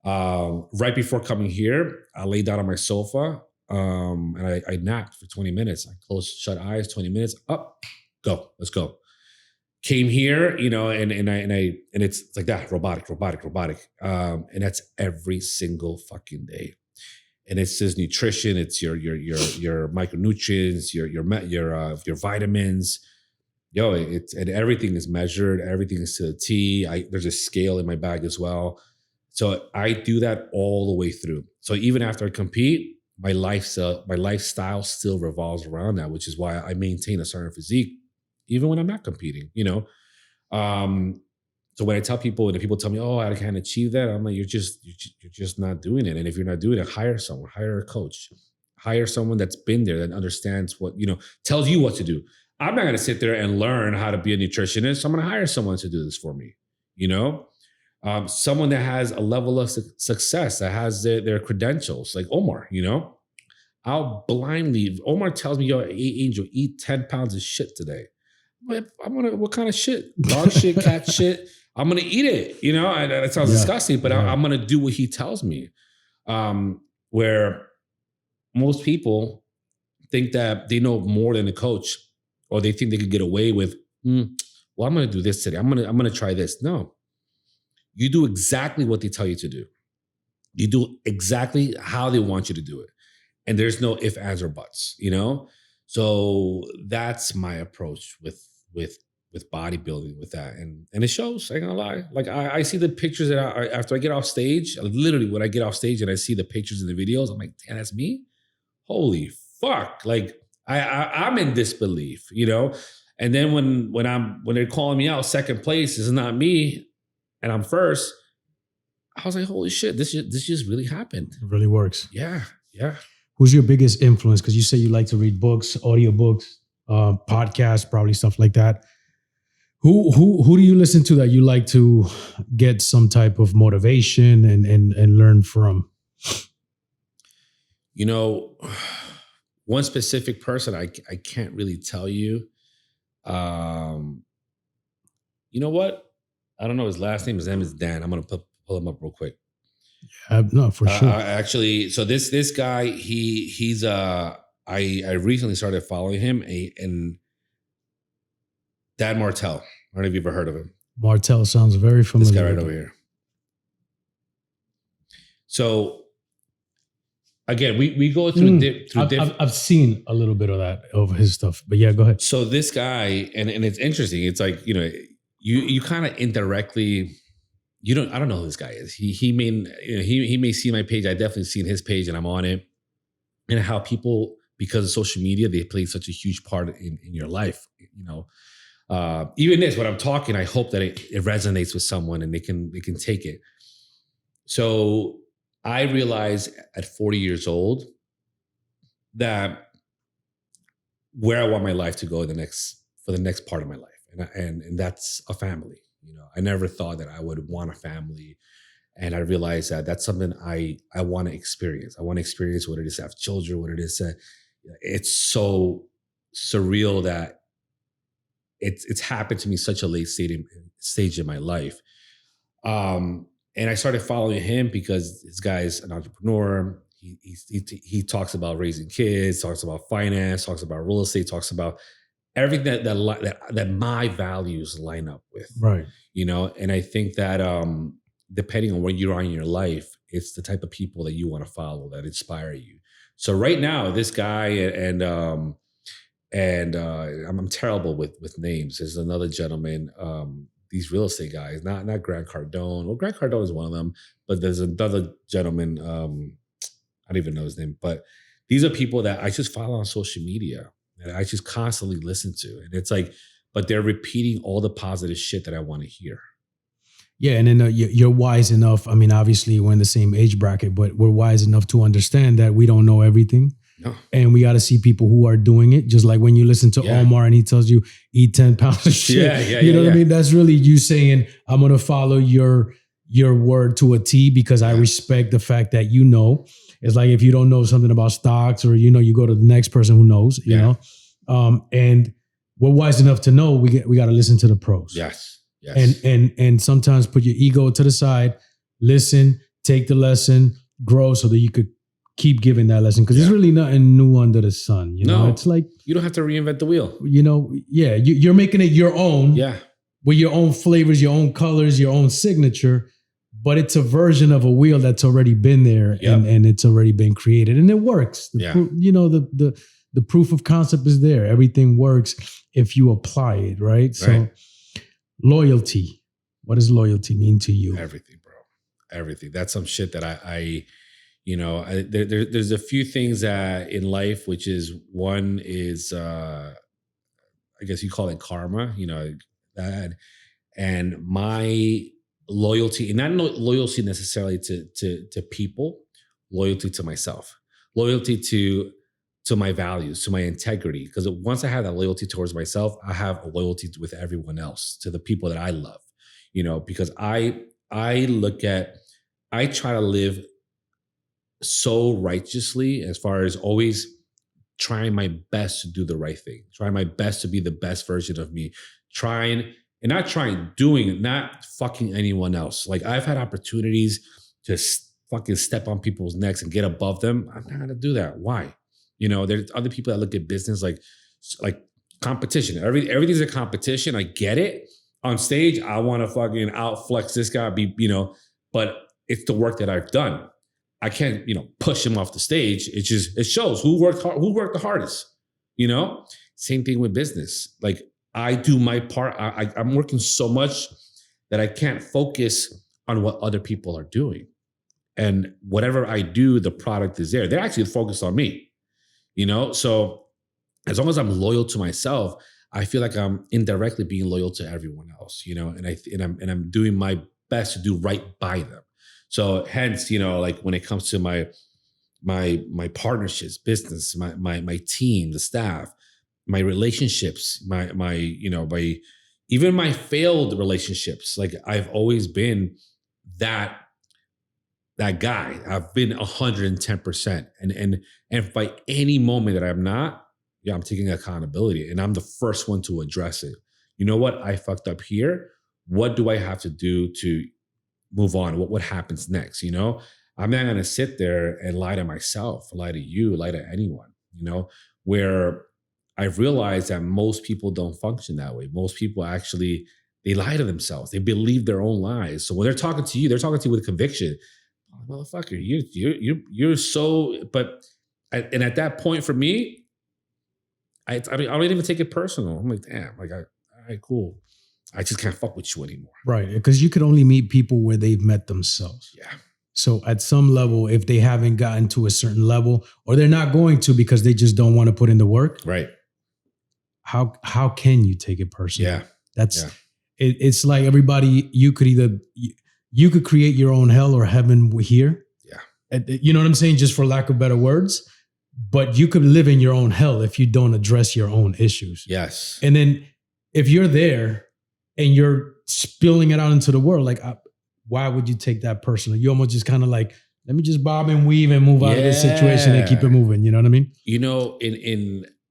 Right before coming here, I laid down on my sofa and I napped for 20 minutes. I shut eyes, 20 minutes, up, go, let's go. Came here, and it's like that, robotic. And that's every single fucking day. And it's just nutrition. It's your micronutrients, your vitamins. And everything is measured. Everything is to the T. There's a scale in my bag as well. So I do that all the way through. So even after I compete, my lifestyle still revolves around that, which is why I maintain a certain physique, even when I'm not competing, So when I tell people, and if people tell me, "Oh, I can't achieve that," I'm like, "You're just not doing it." And if you're not doing it, hire someone, hire a coach, hire someone that's been there, that understands what, tells you what to do. I'm not going to sit there and learn how to be a nutritionist. I'm going to hire someone to do this for me, someone that has a level of success, that has their credentials, like Omar, I'll blindly, Omar tells me, "Yo, Angel, eat 10 pounds of shit today." What kind of shit? Dog shit, cat shit. I'm going to eat it. That sounds disgusting, but I'm going to do what he tells me. Where most people think that they know more than the coach, or they think they could get away with, well, I'm going to do this today. I'm going to try this. No, you do exactly what they tell you to do. You do exactly how they want you to do it. And there's no ifs, ands, or buts, So that's my approach with bodybuilding, with that. And it shows, I ain't gonna lie. Like I see the pictures that after I get off stage, literally when I get off stage and I see the pictures and the videos, I'm like, damn, that's me? Holy fuck. Like I'm in disbelief, And then when they're calling me out second place, it's not me and I'm first, I was like, holy shit, this just really happened. It really works. Yeah. Who's your biggest influence? Because you say you like to read books, audiobooks, podcasts, probably stuff like that. Who do you listen to that you like to get some type of motivation and learn from? One specific person I can't really tell you. You know what? I don't know his last name. His name is Dan. I'm gonna pull him up real quick. No, for sure. Actually, so this guy, he's I recently started following him, and Dan Martell. I don't know if you've ever heard of him. Martell sounds very familiar. This guy right over here. So again, we go through different. I've seen a little bit of that, of his stuff, but yeah, go ahead. So this guy, and it's interesting. It's like, you kind of indirectly. I don't know who this guy is. He may see my page. I definitely seen his page and I'm on it. And how people because of social media, they play such a huge part in your life. Even this, when I'm talking, I hope that it resonates with someone and they can take it. So I realized at 40 years old that where I want my life to go for the next part of my life. And that's a family. I never thought that I would want a family. And I realized that that's something I want to experience. I want to experience what it is to have children, what it is to, it's so surreal that it's happened to me such a late stage in my life. And I started following him because this guy's an entrepreneur. He talks about raising kids, talks about finance, talks about real estate, talks about everything that my values line up with. Right. And I think that depending on where you are in your life, it's the type of people that you want to follow that inspire you. So right now, this guy and I'm terrible with names. There's another gentleman, these real estate guys, not Grant Cardone. Well, Grant Cardone is one of them, but there's another gentleman. I don't even know his name, but these are people that I just follow on social media and I just constantly listen to. And it's like, but they're repeating all the positive shit that I want to hear. Yeah, and then you're wise enough. I mean, obviously, we're in the same age bracket, but we're wise enough to understand that we don't know everything. No. And we got to see people who are doing it. Just like when you listen to Omar and he tells you, eat 10 pounds of shit. You know what I mean? That's really you saying, I'm going to follow your word to a T because I respect the fact that you know. It's like if you don't know something about stocks or, you go to the next person who knows, you know. And we're wise enough to know we got to listen to the pros. Yes. And sometimes put your ego to the side, listen, take the lesson, grow so that you could keep giving that lesson. Because there's really nothing new under the sun. It's like you don't have to reinvent the wheel. You're making it your own. Yeah. With your own flavors, your own colors, your own signature. But it's a version of a wheel that's already been there and it's already been created. And it works. The proof of concept is there. Everything works if you apply it, right? So loyalty. What does loyalty mean to you? Everything, bro. Everything. That's some shit that there's a few things that in life, which is one is, I guess you call it karma, that, and my loyalty, and not loyalty necessarily to people, loyalty to myself, loyalty to my values, to my integrity. Because once I have that loyalty towards myself, I have a loyalty with everyone else, to the people that I love, because I try to live so righteously as far as always trying my best to do the right thing, trying my best to be the best version of me, doing it, not fucking anyone else. Like I've had opportunities to fucking step on people's necks and get above them. I'm not going to do that. Why? There's other people that look at business like competition. Everything's a competition. I get it. On stage, I want to fucking outflex this guy, but it's the work that I've done. I can't, push him off the stage. It shows who worked the hardest, Same thing with business. Like I do my part. I'm working so much that I can't focus on what other people are doing. And whatever I do, the product is there. They're actually focused on me, So as long as I'm loyal to myself, I feel like I'm indirectly being loyal to everyone else, and I'm doing my best to do right by them. So hence, like when it comes to my partnerships, business, my team, the staff, my relationships, my even my failed relationships, like I've always been that guy. I've been 110%. And if by any moment that I'm not, I'm taking accountability and I'm the first one to address it. You know what? I fucked up here. What do I have to do to move on? What happens next? I'm not going to sit there and lie to myself, lie to you, lie to anyone, where I've realized that most people don't function that way. Most people actually, they lie to themselves. They believe their own lies. So when they're talking to you with conviction. Oh, motherfucker, you're so, and at that point for me, I don't even take it personal. I'm like, damn, all right, cool. I just can't fuck with you anymore. Right. Because you could only meet people where they've met themselves. Yeah. So at some level, if they haven't gotten to a certain level, or they're not going to because they just don't want to put in the work, Right. How can you take it personally? Yeah. That's it's like everybody. You could create your own hell or heaven here. Yeah. You know what I'm saying? Just for lack of better words, but you could live in your own hell if you don't address your own issues. Yes. And then if you're there and you're spilling it out into the world, like, why would you take that personally? You almost just kind of like, let me just bob and weave and move out of this situation and keep it moving. You know what I mean? You know,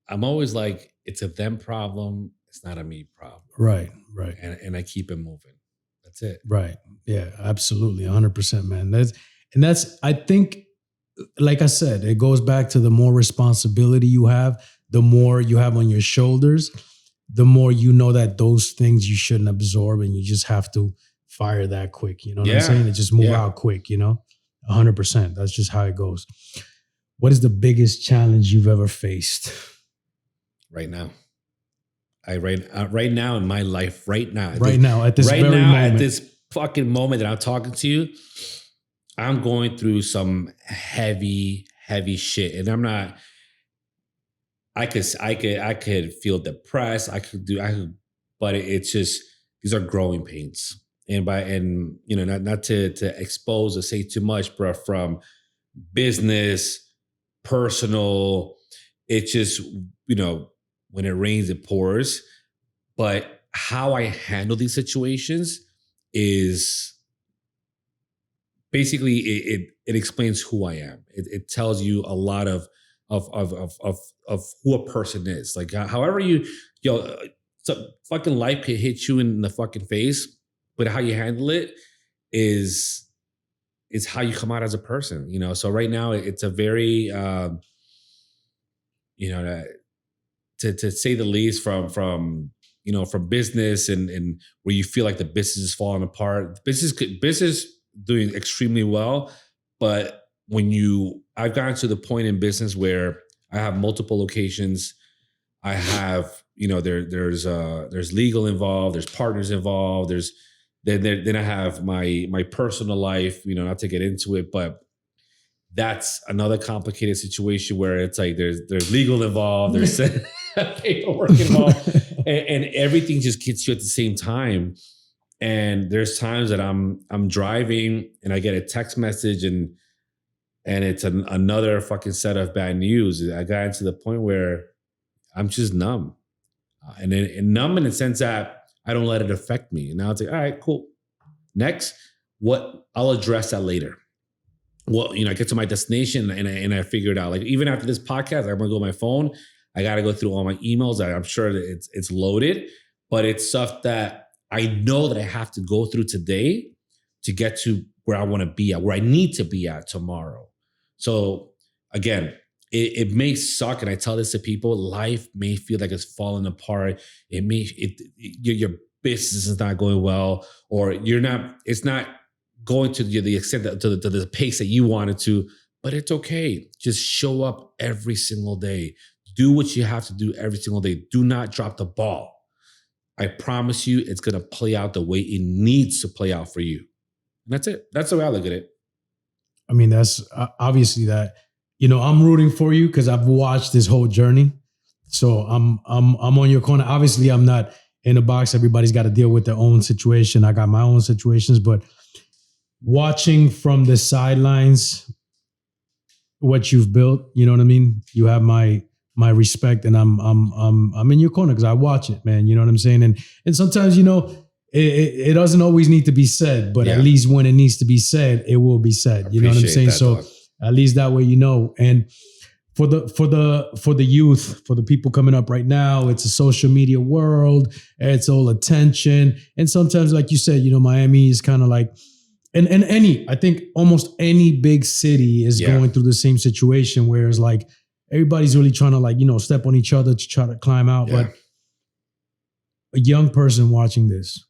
I'm always like, it's a them problem. It's not a me problem. Right. And I keep it moving. That's it. Right. Yeah, absolutely. 100%, man. That's, I think, like I said, it goes back to the more responsibility you have, the more you have on your shoulders, the more you know that those things you shouldn't absorb and you just have to fire that quick. You know what I'm saying? And just move out quick, 100%. That's just how it goes. What is the biggest challenge you've ever faced? Right now. Right now in my life, right now. At this very moment. At this fucking moment that I'm talking to you, I'm going through some heavy shit. And I'm not, I could feel depressed. But it's just, these are growing pains. And not to expose or say too much, but from business, personal, it's just, when it rains, it pours. But how I handle these situations is basically it explains who I am. It tells you a lot of who a person is. Like however so fucking life could hit you in the fucking face, but how you handle it is how you come out as a person. So right now it's a very to say the least, from business and where you feel like the business is falling apart. Business doing extremely well, but I've gotten to the point in business where I have multiple locations. I have, there's legal involved, there's partners involved, then I have my personal life, not to get into it, but that's another complicated situation where it's like there's legal involved, there's paperwork involved, and everything just hits you at the same time. And there's times that I'm driving and I get a text message and it's another fucking set of bad news. I got into the point where I'm just numb, and numb in the sense that I don't let it affect me. And now it's like, all right, cool. Next, I'll address that later. Well, I get to my destination and I figure it out. Like even after this podcast, I'm gonna go on my phone. I got to go through all my emails. I'm sure that it's loaded, but it's stuff that I know that I have to go through today to get to where I want to be at, where I need to be at tomorrow. So again, it may suck, and I tell this to people. Life may feel like it's falling apart. Your business is not going well, or it's not going to the extent to the pace that you wanted to. But it's okay. Just show up every single day. Do what you have to do every single day. Do not drop the ball. I promise you it's going to play out the way it needs to play out for you. And that's it. That's the way I look at it. I mean, that's obviously that, I'm rooting for you because I've watched this whole journey. So I'm on your corner. Obviously, I'm not in a box. Everybody's got to deal with their own situation. I got my own situations, but watching from the sidelines what you've built, you know what I mean? You have my respect, and I'm in your corner because I watch it, man. You know what I'm saying? And sometimes, it doesn't always need to be said, but at least when it needs to be said, it will be said. You know what I'm saying? So at least that way, and for the youth, for the people coming up right now, it's a social media world. It's all attention. And sometimes, like you said, Miami is kind of like, and I think almost any big city is going through the same situation where it's like, everybody's really trying to step on each other to try to climb out. Yeah. But a young person watching this,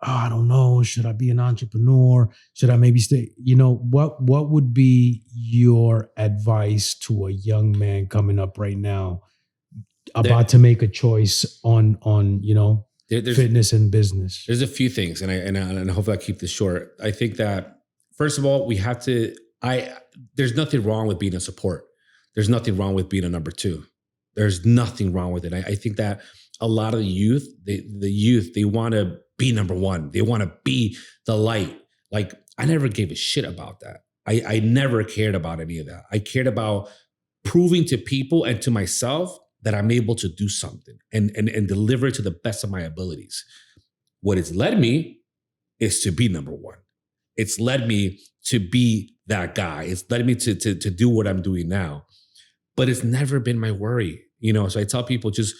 I don't know, should I be an entrepreneur? Should I maybe stay? What would be your advice to a young man coming up right now about to make a choice on fitness and business? There's a few things, and hopefully I keep this short. I think that first of all, we have to, there's nothing wrong with being a support. There's nothing wrong with being a number two. There's nothing wrong with it. I think that a lot of the youth, they want to be number one. They want to be the light. Like, I never gave a shit about that. I never cared about any of that. I cared about proving to people and to myself that I'm able to do something and deliver to the best of my abilities. What it's led me is to be number one. It's led me to be that guy. It's led me to do what I'm doing now. But it's never been my worry, So I tell people, just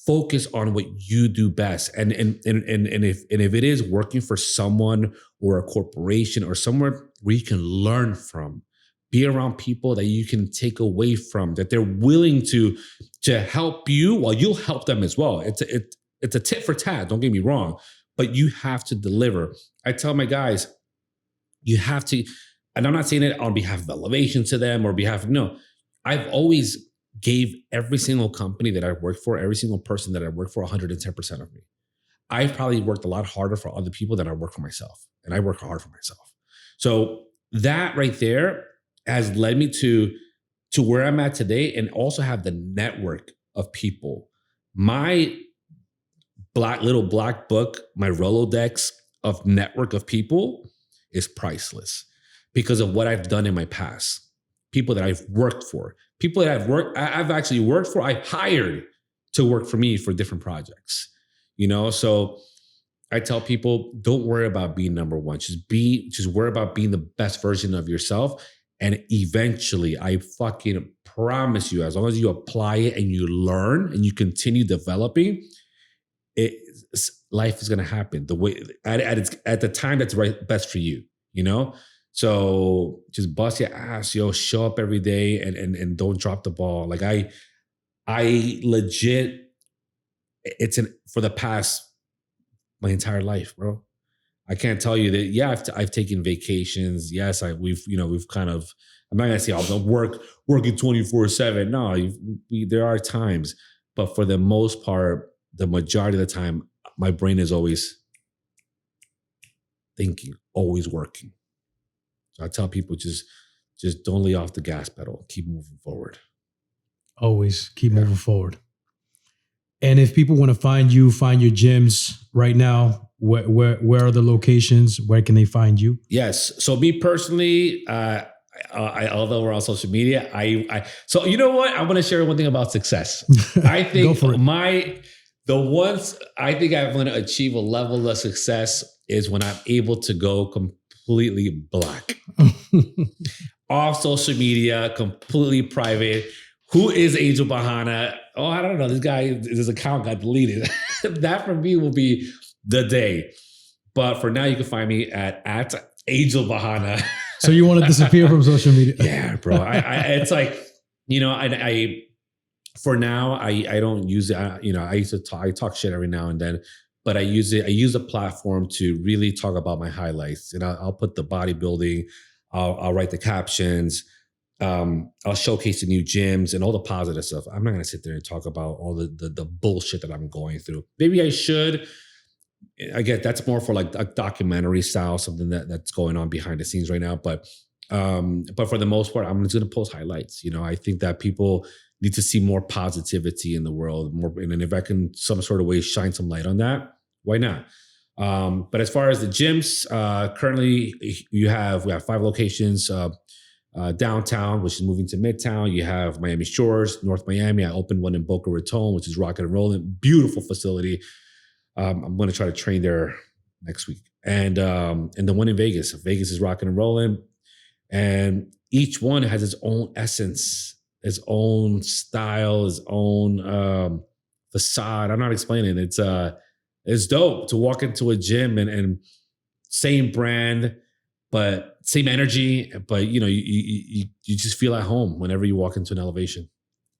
focus on what you do best. And if it is working for someone or a corporation or somewhere where you can learn from, be around people that you can take away from, that they're willing to help you while you'll help them as well. It's a tit for tat, don't get me wrong, but you have to deliver. I tell my guys, you have to, and I'm not saying it on behalf of Elevation to them or behalf of, no, I've always gave every single company that I worked for, every single person that I worked for 110% of me. I've probably worked a lot harder for other people than I work for myself. And I work hard for myself. So that right there has led me to where I'm at today, and also have the network of people. My little black book, my Rolodex of network of people is priceless because of what I've done in my past. People that I've worked for, people that I've actually worked for, I've hired to work for me for different projects, So I tell people, don't worry about being number one. Just worry about being the best version of yourself. And eventually, I fucking promise you, as long as you apply it and you learn and you continue developing, life is going to happen the way at the time that's best for you, So just bust your ass, show up every day and don't drop the ball. Like I legit, for the past, my entire life, bro. I can't tell you that. Yeah, I've taken vacations. Yes, we've kind of, I'm not gonna say I'll working 24/7. No, there are times, but for the most part, the majority of the time, my brain is always thinking, always working. So I tell people, just don't lay off the gas pedal. Keep moving forward. Always keep moving forward. And if people want to find you, find your gyms right now, where are the locations? Where can they find you? Yes. So me personally, although we're on social media, so you know what? I want to share one thing about success. I think I think I'm going to achieve a level of success is when I'm able to go completely black. Off social media, completely private. Who is Angel Bajana? Oh, I don't know. This account got deleted. That for me will be the day. But for now, you can find me at Angel Bajana. So you want to disappear from social media? Yeah, bro. It's like, for now, I don't use it. I talk shit every now and then, but I use a platform to really talk about my highlights. And I'll put the bodybuilding, I'll write the captions, I'll showcase the new gyms and all the positive stuff. I'm not going to sit there and talk about all the bullshit that I'm going through. Maybe I should. Again, that's more for like a documentary style, something that's going on behind the scenes right now. But for the most part, I'm just going to post highlights. I think that people need to see more positivity in the world, and if I can some sort of way shine some light on that, why not? But as far as the gyms, currently we have 5 locations. Downtown, which is moving to Midtown. You have Miami Shores, North Miami. I opened one in Boca Raton, which is rocking and rolling. Beautiful facility. I'm going to try to train there next week. And the one in Vegas. Vegas is rocking and rolling. And each one has its own essence, its own style, its own facade. I'm not explaining. It's dope to walk into a gym and same brand, but same energy. But you just feel at home whenever you walk into an elevation.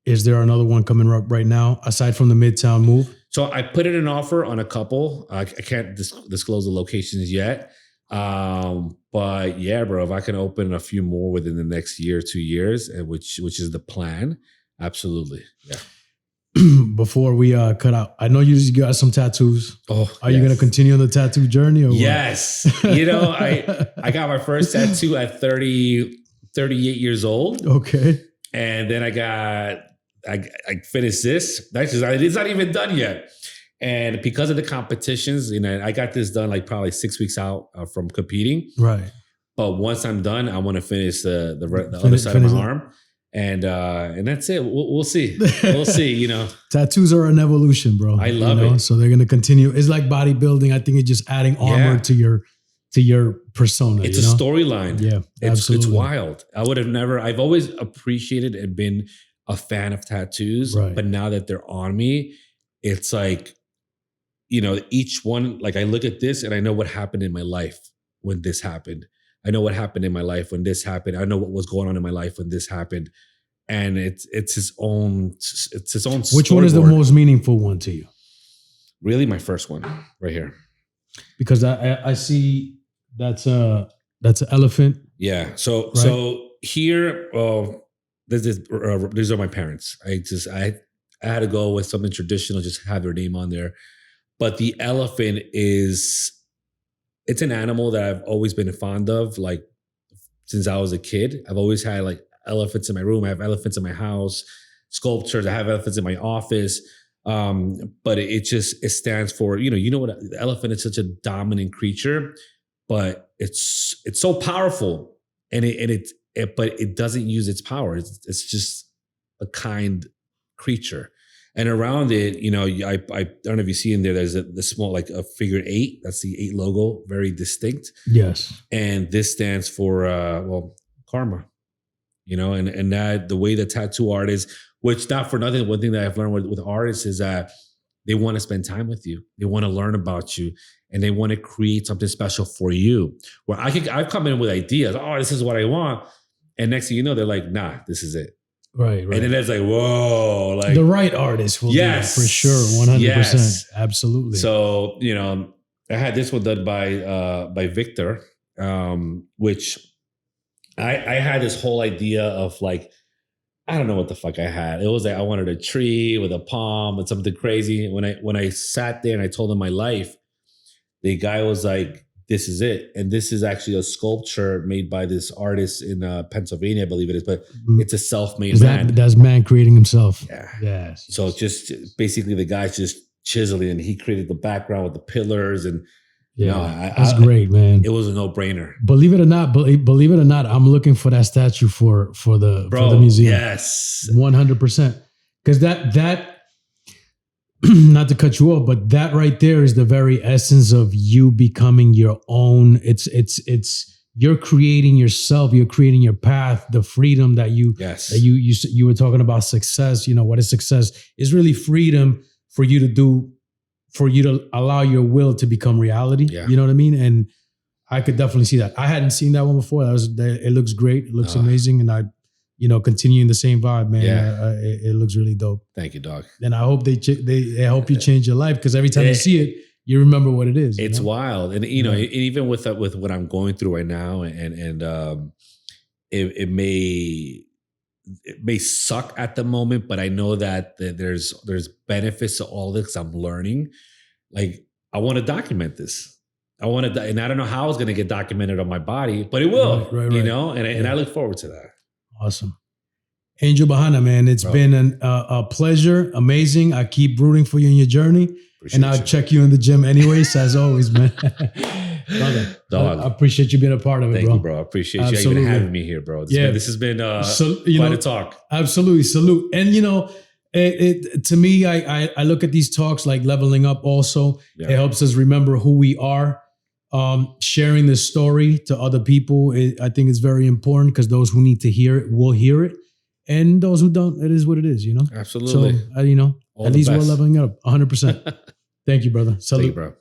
Is there another one coming up right now aside from the Midtown move? So I put in an offer on a couple. I can't disclose the locations yet. But yeah, bro, if I can open a few more within the next year, 2 years, which is the plan, absolutely. Yeah. before we cut out, I know you got some tattoos. Oh, are you gonna continue on the tattoo journey? Or yes. You know, I got my first tattoo at 38 years old. Okay. And then I finished this. It's not even done yet. And because of the competitions, you know, I got this done like probably 6 weeks out from competing. Right. But once I'm done, I want to finish the other side of my arm. And that's it. We'll see. We'll see, you know. Tattoos are an evolution, bro. I love it. So they're going to continue. It's like bodybuilding. I think it's just adding armor to your persona. It's a storyline. Yeah, absolutely. It's wild. I've always appreciated and been a fan of tattoos. Right. But now that they're on me, it's like, you know, each one, like I look at this and I know what happened in my life when this happened. I know what happened in my life when this happened. I know what was going on in my life when this happened. And it's his own Which one is the most meaningful one to you? Really, my first one right here. Because I see that's an elephant. Yeah. So here, these are my parents. I had to go with something traditional, just have their name on there. But the elephant it's an animal that I've always been fond of, like since I was a kid. I've always had like elephants in my room. I have elephants in my house, sculptures. I have elephants in my office. But it stands for, you know what, the elephant is such a dominant creature, but it's so powerful, but it doesn't use its power. It's just a kind creature. And around it, you know, I don't know if you see in there, there's the small, like a figure 8. That's the 8 logo, very distinct. Yes. And this stands for, karma, you know, and that the way the tattoo artists, which not for nothing, one thing that I've learned with artists is that they want to spend time with you. They want to learn about you, and they want to create something special for you. Where I've come in with ideas. Oh, this is what I want. And next thing you know, they're like, nah, this is it. Right. And then it's like, whoa, like the right artist will do it for sure. 100%. Yes. Absolutely. So, you know, I had this one done by Victor, which I had this whole idea of like, I don't know what the fuck I had. It was like I wanted a tree with a palm and something crazy. When I sat there and I told him my life, the guy was like, this is it. And this is actually a sculpture made by this artist in Pennsylvania, I believe it is, but it's a self-made man. That's man creating himself. Yeah. Yes. So just basically the guy's just chiseling, and he created the background with the pillars, and that's great, man. It was a no-brainer. Believe it or not, I'm looking for that statue for the museum. Yes. 100%. Because that not to cut you off, but that right there is the very essence of you becoming your own. It's you're creating yourself. You're creating your path. The freedom that you were talking about success. You know what is success? Is really freedom for you to allow your will to become reality. Yeah. You know what I mean? And I could definitely see that. I hadn't seen that one before. It looks great. It looks amazing, and continuing the same vibe, man. Yeah. It looks really dope. Thank you, dog. And I hope they help you change your life, because every time you see it, you remember what it is. It's wild, and even with what I'm going through right now, and it may suck at the moment, but I know that there's benefits to all this. I'm learning. Like, I want to document this. And I don't know how it's going to get documented on my body, but it will. Right. You know, and I look forward to that. Awesome. Angel Bajana, man, it's been a pleasure. Amazing. I keep rooting for you in your journey. Appreciate I'll check you in the gym anyways, as always, man. Dog. I appreciate you being a part of it, Thank you, bro. I appreciate you even having me here, bro. This has been quite a talk. Absolutely. Salute. And, to me, I look at these talks like leveling up also. Yeah. It helps us remember who we are. Sharing this story to other people, I think it's very important, because those who need to hear it will hear it. And those who don't, it is what it is, Absolutely. So, at least we're leveling up 100%. Thank you, brother. Salute. Thank you, bro.